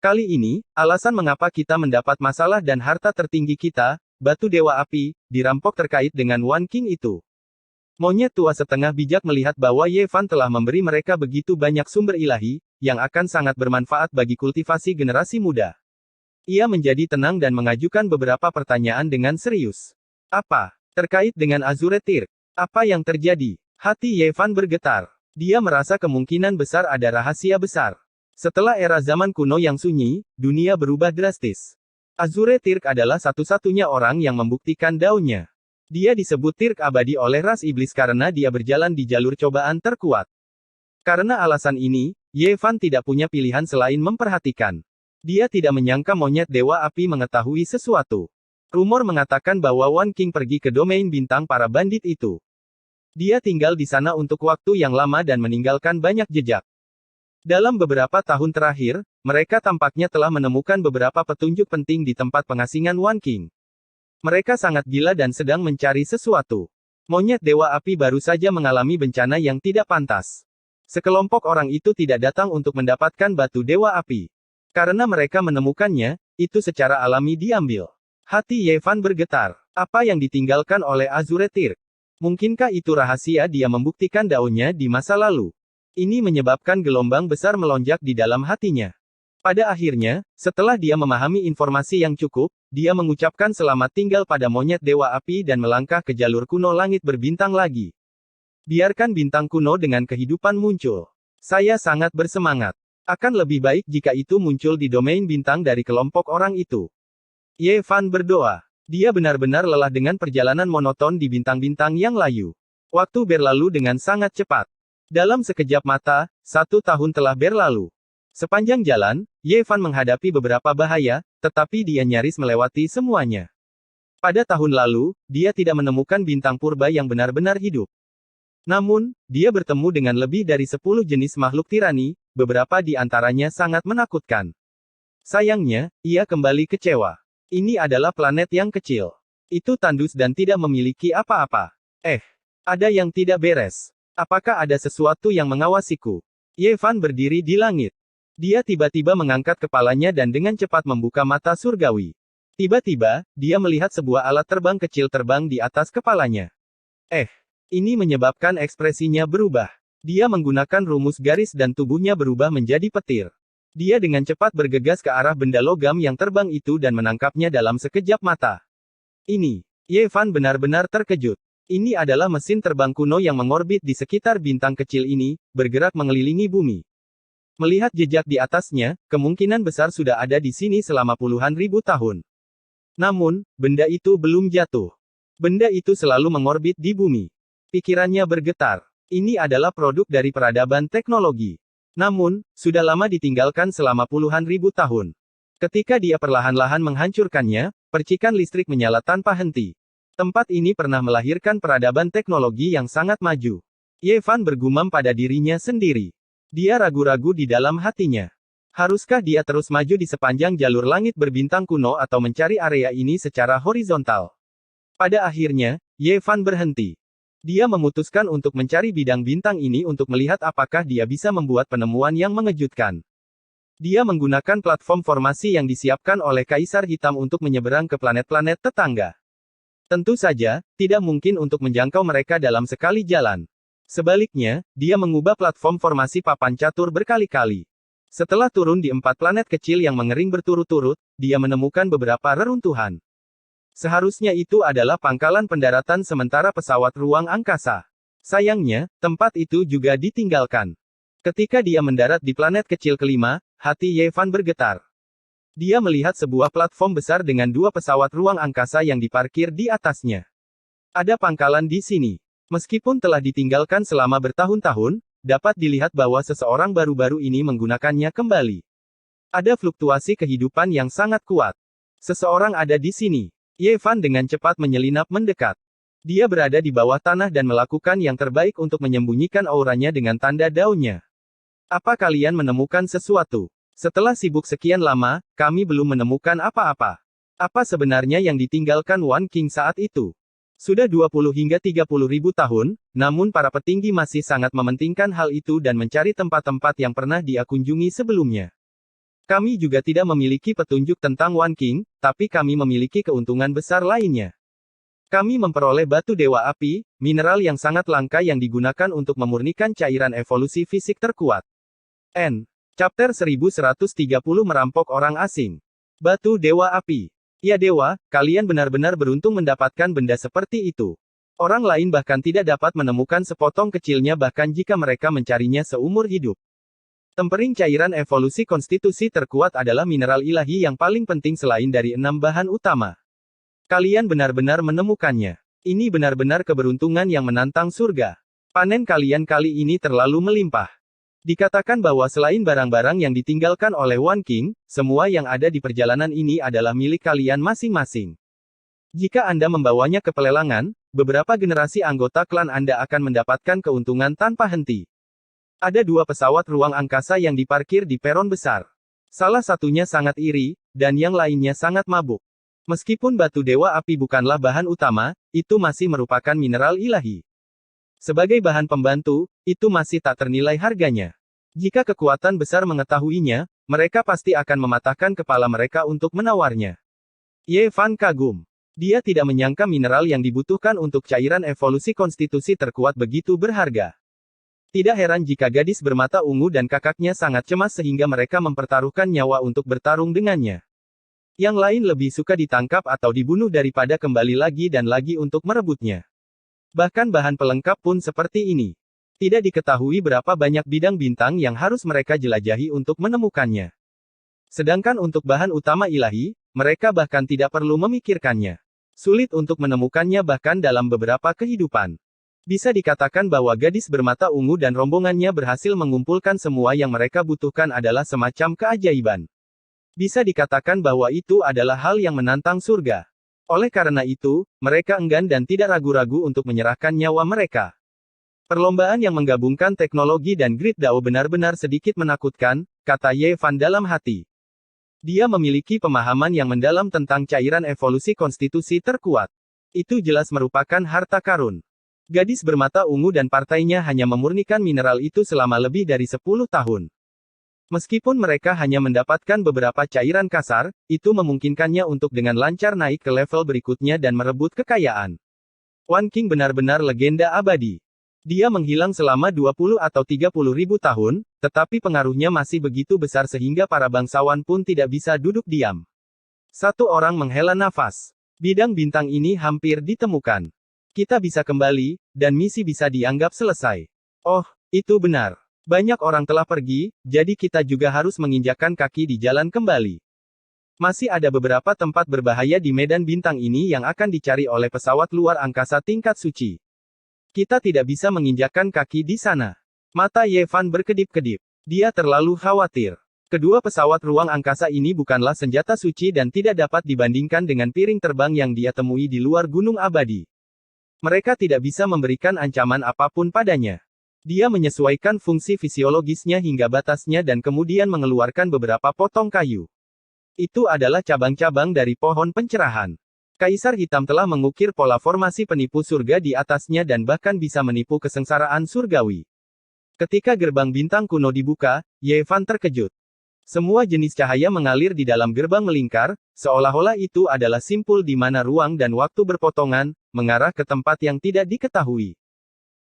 A: Kali ini, alasan mengapa kita mendapat masalah dan harta tertinggi kita, batu Dewa Api, dirampok terkait dengan Wan Qing itu. Monyet tua setengah bijak melihat bahwa Yevan telah memberi mereka begitu banyak sumber ilahi, yang akan sangat bermanfaat bagi kultivasi generasi muda. Ia menjadi tenang dan mengajukan beberapa pertanyaan dengan serius. Apa? Terkait dengan Azure Tear? Apa yang terjadi? Hati Yevan bergetar. Dia merasa kemungkinan besar ada rahasia besar. Setelah era zaman kuno yang sunyi, dunia berubah drastis. Azure Tear adalah satu-satunya orang yang membuktikan daunnya. Dia disebut Tirk abadi oleh ras iblis karena dia berjalan di jalur cobaan terkuat. Karena alasan ini, Yevan tidak punya pilihan selain memperhatikan. Dia tidak menyangka monyet Dewa Api mengetahui sesuatu. Rumor mengatakan bahwa Wan Qing pergi ke domain bintang para bandit itu. Dia tinggal di sana untuk waktu yang lama dan meninggalkan banyak jejak. Dalam beberapa tahun terakhir, mereka tampaknya telah menemukan beberapa petunjuk penting di tempat pengasingan Wan Qing. Mereka sangat gila dan sedang mencari sesuatu. Monyet Dewa Api baru saja mengalami bencana yang tidak pantas. Sekelompok orang itu tidak datang untuk mendapatkan batu Dewa Api. Karena mereka menemukannya, itu secara alami diambil. Hati Yevan bergetar. Apa yang ditinggalkan oleh Azure Tear? Mungkinkah itu rahasia dia membuktikan daunnya di masa lalu? Ini menyebabkan gelombang besar melonjak di dalam hatinya. Pada akhirnya, setelah dia memahami informasi yang cukup, dia mengucapkan selamat tinggal pada monyet Dewa Api dan melangkah ke jalur kuno langit berbintang lagi. Biarkan bintang kuno dengan kehidupan muncul. Saya sangat bersemangat. Akan lebih baik jika itu muncul di domain bintang dari kelompok orang itu. Yevan berdoa. Dia benar-benar lelah dengan perjalanan monoton di bintang-bintang yang layu. Waktu berlalu dengan sangat cepat. Dalam sekejap mata, 1 tahun telah berlalu. Sepanjang jalan, Yevan menghadapi beberapa bahaya, tetapi dia nyaris melewati semuanya. Pada tahun lalu, dia tidak menemukan bintang purba yang benar-benar hidup. Namun, dia bertemu dengan lebih dari 10 jenis makhluk tirani, beberapa di antaranya sangat menakutkan. Sayangnya, ia kembali kecewa. Ini adalah planet yang kecil. Itu tandus dan tidak memiliki apa-apa. Ada yang tidak beres. Apakah ada sesuatu yang mengawasiku? Yevan berdiri di langit. Dia tiba-tiba mengangkat kepalanya dan dengan cepat membuka mata surgawi. Tiba-tiba, dia melihat sebuah alat terbang kecil terbang di atas kepalanya. Ini menyebabkan ekspresinya berubah. Dia menggunakan rumus garis dan tubuhnya berubah menjadi petir. Dia dengan cepat bergegas ke arah benda logam yang terbang itu dan menangkapnya dalam sekejap mata. Yevan benar-benar terkejut. Ini adalah mesin terbang kuno yang mengorbit di sekitar bintang kecil ini, bergerak mengelilingi bumi. Melihat jejak di atasnya, kemungkinan besar sudah ada di sini selama puluhan ribu tahun. Namun, benda itu belum jatuh. Benda itu selalu mengorbit di bumi. Pikirannya bergetar. Ini adalah produk dari peradaban teknologi. Namun, sudah lama ditinggalkan selama puluhan ribu tahun. Ketika dia perlahan-lahan menghancurkannya, percikan listrik menyala tanpa henti. Tempat ini pernah melahirkan peradaban teknologi yang sangat maju. Yevan bergumam pada dirinya sendiri. Dia ragu-ragu di dalam hatinya. Haruskah dia terus maju di sepanjang jalur langit berbintang kuno atau mencari area ini secara horizontal? Pada akhirnya, Yevan berhenti. Dia memutuskan untuk mencari bidang bintang ini untuk melihat apakah dia bisa membuat penemuan yang mengejutkan. Dia menggunakan platform formasi yang disiapkan oleh Kaisar Hitam untuk menyeberang ke planet-planet tetangga. Tentu saja, tidak mungkin untuk menjangkau mereka dalam sekali jalan. Sebaliknya, dia mengubah platform formasi papan catur berkali-kali. Setelah turun di 4 planet kecil yang mengering berturut-turut, dia menemukan beberapa reruntuhan. Seharusnya itu adalah pangkalan pendaratan sementara pesawat ruang angkasa. Sayangnya, tempat itu juga ditinggalkan. Ketika dia mendarat di planet kecil kelima, hati Ye Fan bergetar. Dia melihat sebuah platform besar dengan dua pesawat ruang angkasa yang diparkir di atasnya. Ada pangkalan di sini. Meskipun telah ditinggalkan selama bertahun-tahun, dapat dilihat bahwa seseorang baru-baru ini menggunakannya kembali. Ada fluktuasi kehidupan yang sangat kuat. Seseorang ada di sini. Ye Fan dengan cepat menyelinap mendekat. Dia berada di bawah tanah dan melakukan yang terbaik untuk menyembunyikan auranya dengan tanda daunnya. Apa kalian menemukan sesuatu? Setelah sibuk sekian lama, kami belum menemukan apa-apa. Apa sebenarnya yang ditinggalkan Wan King saat itu? Sudah 20 hingga 30 ribu tahun, namun para petinggi masih sangat mementingkan hal itu dan mencari tempat-tempat yang pernah dia kunjungi sebelumnya. Kami juga tidak memiliki petunjuk tentang Wan King, tapi kami memiliki keuntungan besar lainnya. Kami memperoleh batu dewa api, mineral yang sangat langka yang digunakan untuk memurnikan cairan evolusi fisik terkuat. N. Chapter 1130 Merampok Orang Asing. Batu dewa api. Ya dewa, kalian benar-benar beruntung mendapatkan benda seperti itu. Orang lain bahkan tidak dapat menemukan sepotong kecilnya bahkan jika mereka mencarinya seumur hidup. Tempering cairan evolusi konstitusi terkuat adalah mineral ilahi yang paling penting selain dari 6 bahan utama. Kalian benar-benar menemukannya. Ini benar-benar keberuntungan yang menantang surga. Panen kalian kali ini terlalu melimpah. Dikatakan bahwa selain barang-barang yang ditinggalkan oleh Wan King, semua yang ada di perjalanan ini adalah milik kalian masing-masing. Jika Anda membawanya ke pelelangan, beberapa generasi anggota klan Anda akan mendapatkan keuntungan tanpa henti. Ada 2 pesawat ruang angkasa yang diparkir di peron besar. Salah satunya sangat iri, dan yang lainnya sangat mabuk. Meskipun batu dewa api bukanlah bahan utama, itu masih merupakan mineral ilahi. Sebagai bahan pembantu, itu masih tak ternilai harganya. Jika kekuatan besar mengetahuinya, mereka pasti akan mematahkan kepala mereka untuk menawarnya. Ye Fan kagum. Dia tidak menyangka mineral yang dibutuhkan untuk cairan evolusi konstitusi terkuat begitu berharga. Tidak heran jika gadis bermata ungu dan kakaknya sangat cemas sehingga mereka mempertaruhkan nyawa untuk bertarung dengannya. Yang lain lebih suka ditangkap atau dibunuh daripada kembali lagi dan lagi untuk merebutnya. Bahkan bahan pelengkap pun seperti ini. Tidak diketahui berapa banyak bidang bintang yang harus mereka jelajahi untuk menemukannya. Sedangkan untuk bahan utama ilahi, mereka bahkan tidak perlu memikirkannya. Sulit untuk menemukannya bahkan dalam beberapa kehidupan. Bisa dikatakan bahwa gadis bermata ungu dan rombongannya berhasil mengumpulkan semua yang mereka butuhkan adalah semacam keajaiban. Bisa dikatakan bahwa itu adalah hal yang menantang surga. Oleh karena itu, mereka enggan dan tidak ragu-ragu untuk menyerahkan nyawa mereka. Perlombaan yang menggabungkan teknologi dan grid Dao benar-benar sedikit menakutkan, kata Ye Fan dalam hati. Dia memiliki pemahaman yang mendalam tentang cairan evolusi konstitusi terkuat. Itu jelas merupakan harta karun. Gadis bermata ungu dan partainya hanya memurnikan mineral itu selama lebih dari 10 tahun. Meskipun mereka hanya mendapatkan beberapa cairan kasar, itu memungkinkannya untuk dengan lancar naik ke level berikutnya dan merebut kekayaan. Wan King benar-benar legenda abadi. Dia menghilang selama 20 atau 30 ribu tahun, tetapi pengaruhnya masih begitu besar sehingga para bangsawan pun tidak bisa duduk diam. Satu orang menghela nafas. Bidang bintang ini hampir ditemukan. Kita bisa kembali, dan misi bisa dianggap selesai. Oh, itu benar. Banyak orang telah pergi, jadi kita juga harus menginjakkan kaki di jalan kembali. Masih ada beberapa tempat berbahaya di medan bintang ini yang akan dicari oleh pesawat luar angkasa tingkat suci. Kita tidak bisa menginjakkan kaki di sana. Mata Ye Fan berkedip-kedip. Dia terlalu khawatir. Kedua pesawat ruang angkasa ini bukanlah senjata suci dan tidak dapat dibandingkan dengan piring terbang yang dia temui di luar gunung abadi. Mereka tidak bisa memberikan ancaman apapun padanya. Dia menyesuaikan fungsi fisiologisnya hingga batasnya dan kemudian mengeluarkan beberapa potong kayu. Itu adalah cabang-cabang dari pohon pencerahan. Kaisar Hitam telah mengukir pola formasi penipu surga di atasnya dan bahkan bisa menipu kesengsaraan surgawi. Ketika gerbang bintang kuno dibuka, Ye Fan terkejut. Semua jenis cahaya mengalir di dalam gerbang melingkar, seolah-olah itu adalah simpul di mana ruang dan waktu berpotongan, mengarah ke tempat yang tidak diketahui.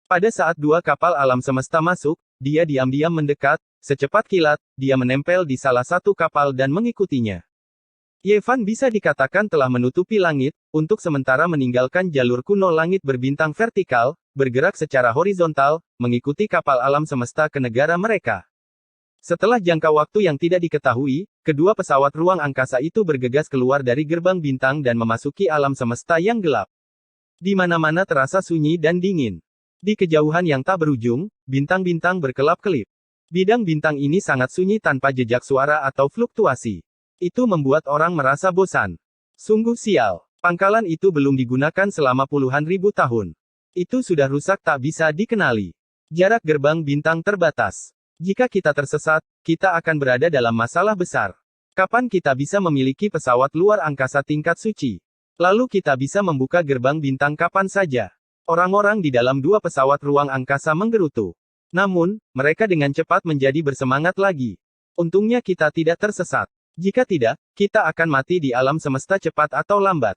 A: Pada saat 2 kapal alam semesta masuk, dia diam-diam mendekat, secepat kilat, dia menempel di salah satu kapal dan mengikutinya. Ye Fan bisa dikatakan telah menutupi langit, untuk sementara meninggalkan jalur kuno langit berbintang vertikal, bergerak secara horizontal, mengikuti kapal alam semesta ke negara mereka. Setelah jangka waktu yang tidak diketahui, kedua pesawat ruang angkasa itu bergegas keluar dari gerbang bintang dan memasuki alam semesta yang gelap. Di mana-mana terasa sunyi dan dingin. Di kejauhan yang tak berujung, bintang-bintang berkelap-kelip. Bidang bintang ini sangat sunyi tanpa jejak suara atau fluktuasi. Itu membuat orang merasa bosan. Sungguh sial, pangkalan itu belum digunakan selama puluhan ribu tahun. Itu sudah rusak tak bisa dikenali. Jarak gerbang bintang terbatas. Jika kita tersesat, kita akan berada dalam masalah besar. Kapan kita bisa memiliki pesawat luar angkasa tingkat suci? Lalu kita bisa membuka gerbang bintang kapan saja. Orang-orang di dalam dua pesawat ruang angkasa menggerutu. Namun, mereka dengan cepat menjadi bersemangat lagi. Untungnya kita tidak tersesat. Jika tidak, kita akan mati di alam semesta cepat atau lambat.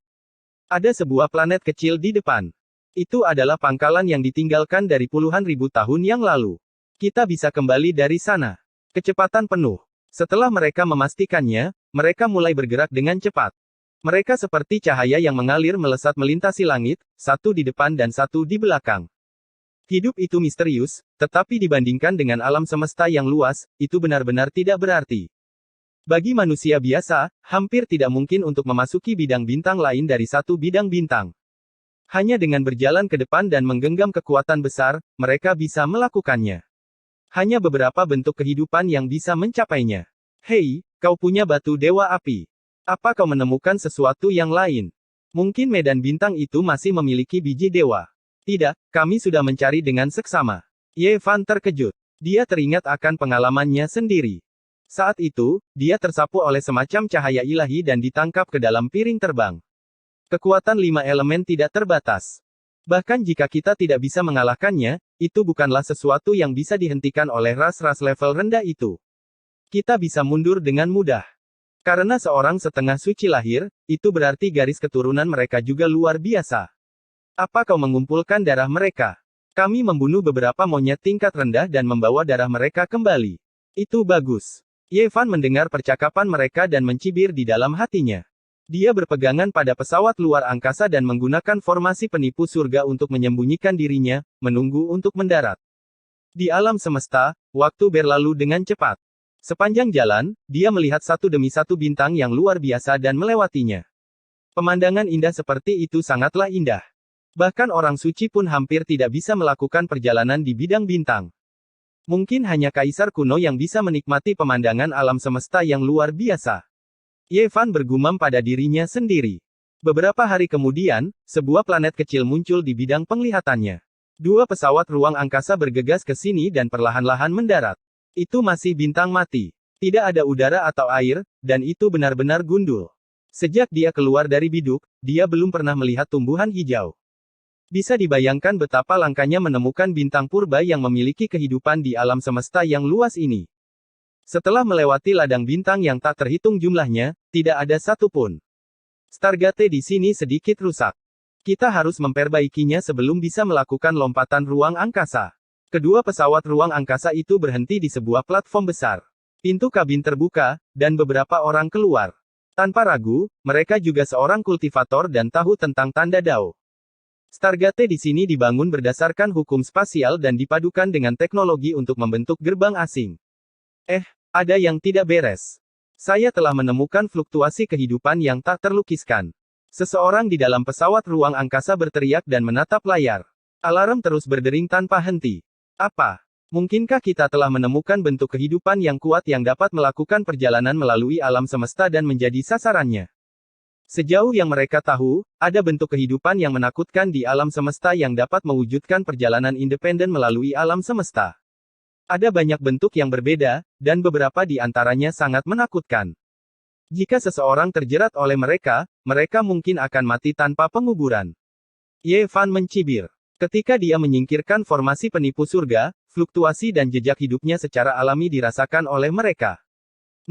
A: Ada sebuah planet kecil di depan. Itu adalah pangkalan yang ditinggalkan dari puluhan ribu tahun yang lalu. Kita bisa kembali dari sana. Kecepatan penuh. Setelah mereka memastikannya, mereka mulai bergerak dengan cepat. Mereka seperti cahaya yang mengalir melesat melintasi langit, satu di depan dan satu di belakang. Hidup itu misterius, tetapi dibandingkan dengan alam semesta yang luas, itu benar-benar tidak berarti. Bagi manusia biasa, hampir tidak mungkin untuk memasuki bidang bintang lain dari satu bidang bintang. Hanya dengan berjalan ke depan dan menggenggam kekuatan besar, mereka bisa melakukannya. Hanya beberapa bentuk kehidupan yang bisa mencapainya. Hei, kau punya batu dewa api. Apa kau menemukan sesuatu yang lain? Mungkin medan bintang itu masih memiliki biji dewa. Tidak, kami sudah mencari dengan seksama. Ye Fan terkejut. Dia teringat akan pengalamannya sendiri. Saat itu, dia tersapu oleh semacam cahaya ilahi dan ditangkap ke dalam piring terbang. Kekuatan 5 elemen tidak terbatas. Bahkan jika kita tidak bisa mengalahkannya, itu bukanlah sesuatu yang bisa dihentikan oleh ras-ras level rendah itu. Kita bisa mundur dengan mudah. Karena seorang setengah suci lahir, itu berarti garis keturunan mereka juga luar biasa. Apa kau mengumpulkan darah mereka? Kami membunuh beberapa monyet tingkat rendah dan membawa darah mereka kembali. Itu bagus. Ye Fan mendengar percakapan mereka dan mencibir di dalam hatinya. Dia berpegangan pada pesawat luar angkasa dan menggunakan formasi penipu surga untuk menyembunyikan dirinya, menunggu untuk mendarat. Di alam semesta, waktu berlalu dengan cepat. Sepanjang jalan, dia melihat satu demi satu bintang yang luar biasa dan melewatinya. Pemandangan indah seperti itu sangatlah indah. Bahkan orang suci pun hampir tidak bisa melakukan perjalanan di bidang bintang. Mungkin hanya kaisar kuno yang bisa menikmati pemandangan alam semesta yang luar biasa. Ye Fan bergumam pada dirinya sendiri. Beberapa hari kemudian, sebuah planet kecil muncul di bidang penglihatannya. Dua pesawat ruang angkasa bergegas ke sini dan perlahan-lahan mendarat. Itu masih bintang mati. Tidak ada udara atau air, dan itu benar-benar gundul. Sejak dia keluar dari biduk, dia belum pernah melihat tumbuhan hijau. Bisa dibayangkan betapa langkanya menemukan bintang purba yang memiliki kehidupan di alam semesta yang luas ini. Setelah melewati ladang bintang yang tak terhitung jumlahnya, tidak ada satupun. Stargate di sini sedikit rusak. Kita harus memperbaikinya sebelum bisa melakukan lompatan ruang angkasa. Kedua pesawat ruang angkasa itu berhenti di sebuah platform besar. Pintu kabin terbuka, dan beberapa orang keluar. Tanpa ragu, mereka juga seorang kultivator dan tahu tentang tanda Dao. Stargate di sini dibangun berdasarkan hukum spasial dan dipadukan dengan teknologi untuk membentuk gerbang asing. Ada yang tidak beres. Saya telah menemukan fluktuasi kehidupan yang tak terlukiskan. Seseorang di dalam pesawat ruang angkasa berteriak dan menatap layar. Alarm terus berdering tanpa henti. Apa? Mungkinkah kita telah menemukan bentuk kehidupan yang kuat yang dapat melakukan perjalanan melalui alam semesta dan menjadi sasarannya? Sejauh yang mereka tahu, ada bentuk kehidupan yang menakutkan di alam semesta yang dapat mewujudkan perjalanan independen melalui alam semesta. Ada banyak bentuk yang berbeda, dan beberapa di antaranya sangat menakutkan. Jika seseorang terjerat oleh mereka, mereka mungkin akan mati tanpa penguburan. Ye Fan mencibir. Ketika dia menyingkirkan formasi penipu surga, fluktuasi dan jejak hidupnya secara alami dirasakan oleh mereka.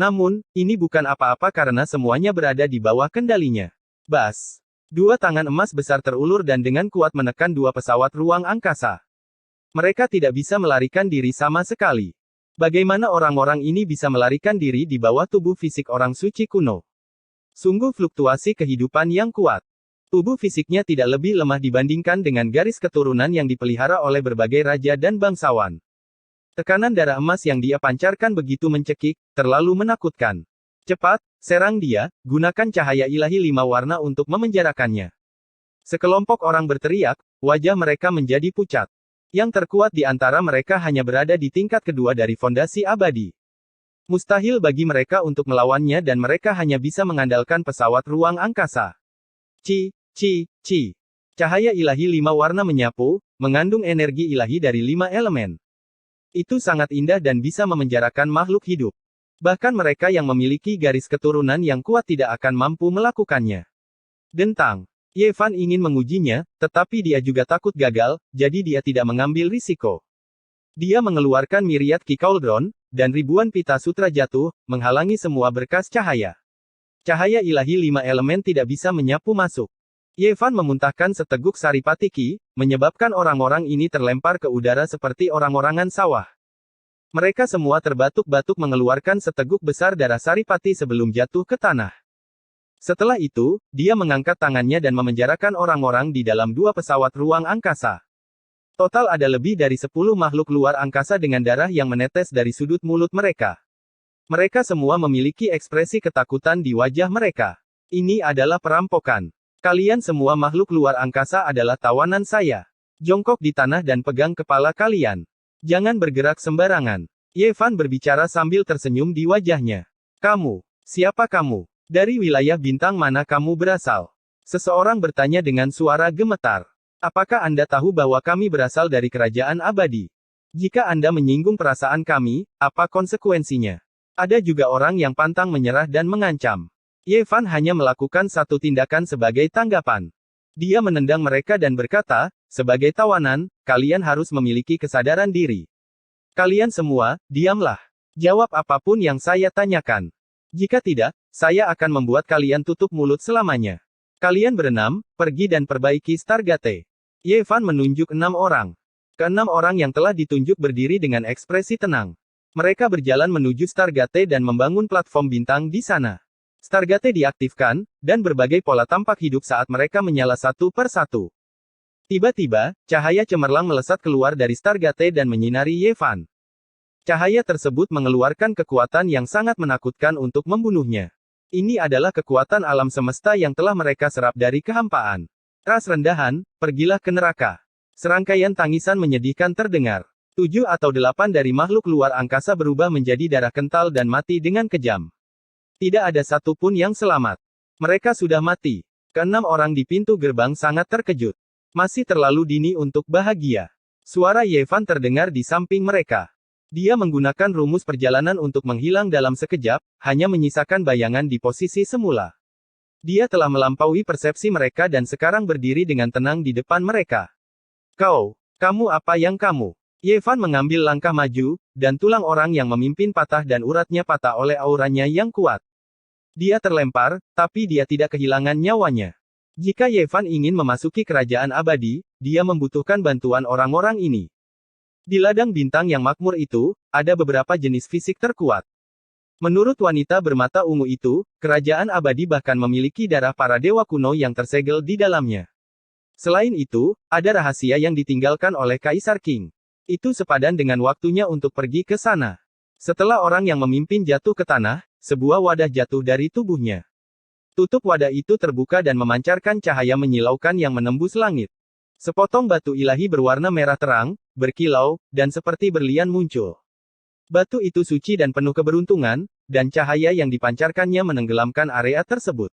A: Namun, ini bukan apa-apa karena semuanya berada di bawah kendalinya. Bas. Dua tangan emas besar terulur dan dengan kuat menekan dua pesawat ruang angkasa. Mereka tidak bisa melarikan diri sama sekali. Bagaimana orang-orang ini bisa melarikan diri di bawah tubuh fisik orang suci kuno? Sungguh fluktuasi kehidupan yang kuat. Tubuh fisiknya tidak lebih lemah dibandingkan dengan garis keturunan yang dipelihara oleh berbagai raja dan bangsawan. Tekanan darah emas yang dia pancarkan begitu mencekik, terlalu menakutkan. Cepat, serang dia, gunakan cahaya ilahi 5 warna untuk memenjarakannya. Sekelompok orang berteriak, wajah mereka menjadi pucat. Yang terkuat di antara mereka hanya berada di tingkat kedua dari fondasi abadi. Mustahil bagi mereka untuk melawannya dan mereka hanya bisa mengandalkan pesawat ruang angkasa. Ci. Cahaya ilahi 5 warna menyapu, mengandung energi ilahi dari 5 elemen. Itu sangat indah dan bisa memenjarakan makhluk hidup. Bahkan mereka yang memiliki garis keturunan yang kuat tidak akan mampu melakukannya. Dentang. Ye Fan ingin mengujinya, tetapi dia juga takut gagal, jadi dia tidak mengambil risiko. Dia mengeluarkan miriat Ki Cauldron, dan ribuan pita sutra jatuh, menghalangi semua berkas cahaya. Cahaya ilahi 5 elemen tidak bisa menyapu masuk. Ye Fan memuntahkan seteguk saripati Ki, menyebabkan orang-orang ini terlempar ke udara seperti orang-orangan sawah. Mereka semua terbatuk-batuk mengeluarkan seteguk besar darah saripati sebelum jatuh ke tanah. Setelah itu, dia mengangkat tangannya dan memenjarakan orang-orang di dalam 2 pesawat ruang angkasa. Total ada lebih dari 10 makhluk luar angkasa dengan darah yang menetes dari sudut mulut mereka. Mereka semua memiliki ekspresi ketakutan di wajah mereka. Ini adalah perampokan. Kalian semua makhluk luar angkasa adalah tawanan saya. Jongkok di tanah dan pegang kepala kalian. Jangan bergerak sembarangan. Ye Fan berbicara sambil tersenyum di wajahnya. Kamu, siapa kamu? Dari wilayah bintang mana kamu berasal? Seseorang bertanya dengan suara gemetar. Apakah Anda tahu bahwa kami berasal dari kerajaan abadi? Jika Anda menyinggung perasaan kami, apa konsekuensinya? Ada juga orang yang pantang menyerah dan mengancam. Ye Fan hanya melakukan satu tindakan sebagai tanggapan. Dia menendang mereka dan berkata, sebagai tawanan, kalian harus memiliki kesadaran diri. Kalian semua, diamlah. Jawab apapun yang saya tanyakan. Jika tidak, saya akan membuat kalian tutup mulut selamanya. Kalian berenam, pergi dan perbaiki Stargate. Ye Fan menunjuk 6 orang. Ke-6 orang yang telah ditunjuk berdiri dengan ekspresi tenang. Mereka berjalan menuju Stargate dan membangun platform bintang di sana. Stargate diaktifkan, dan berbagai pola tampak hidup saat mereka menyala satu per satu. Tiba-tiba, cahaya cemerlang melesat keluar dari Stargate dan menyinari Ye Fan. Cahaya tersebut mengeluarkan kekuatan yang sangat menakutkan untuk membunuhnya. Ini adalah kekuatan alam semesta yang telah mereka serap dari kehampaan. Ras rendahan, pergilah ke neraka. Serangkaian tangisan menyedihkan terdengar. 7 atau 8 dari makhluk luar angkasa berubah menjadi darah kental dan mati dengan kejam. Tidak ada satupun yang selamat. Mereka sudah mati. Ke-6 orang di pintu gerbang sangat terkejut. Masih terlalu dini untuk bahagia. Suara Ye Fan terdengar di samping mereka. Dia menggunakan rumus perjalanan untuk menghilang dalam sekejap, hanya menyisakan bayangan di posisi semula. Dia telah melampaui persepsi mereka dan sekarang berdiri dengan tenang di depan mereka. Kamu apa yang kamu? Ye Fan mengambil langkah maju, dan tulang orang yang memimpin patah dan uratnya patah oleh auranya yang kuat. Dia terlempar, tapi dia tidak kehilangan nyawanya. Jika Ye Fan ingin memasuki kerajaan abadi, dia membutuhkan bantuan orang-orang ini. Di ladang bintang yang makmur itu, ada beberapa jenis fisik terkuat. Menurut wanita bermata ungu itu, kerajaan abadi bahkan memiliki darah para dewa kuno yang tersegel di dalamnya. Selain itu, ada rahasia yang ditinggalkan oleh Kaisar King. Itu sepadan dengan waktunya untuk pergi ke sana. Setelah orang yang memimpin jatuh ke tanah, sebuah wadah jatuh dari tubuhnya. Tutup wadah itu terbuka dan memancarkan cahaya menyilaukan yang menembus langit. Sepotong batu ilahi berwarna merah terang, berkilau, dan seperti berlian muncul. Batu itu suci dan penuh keberuntungan, dan cahaya yang dipancarkannya menenggelamkan area tersebut.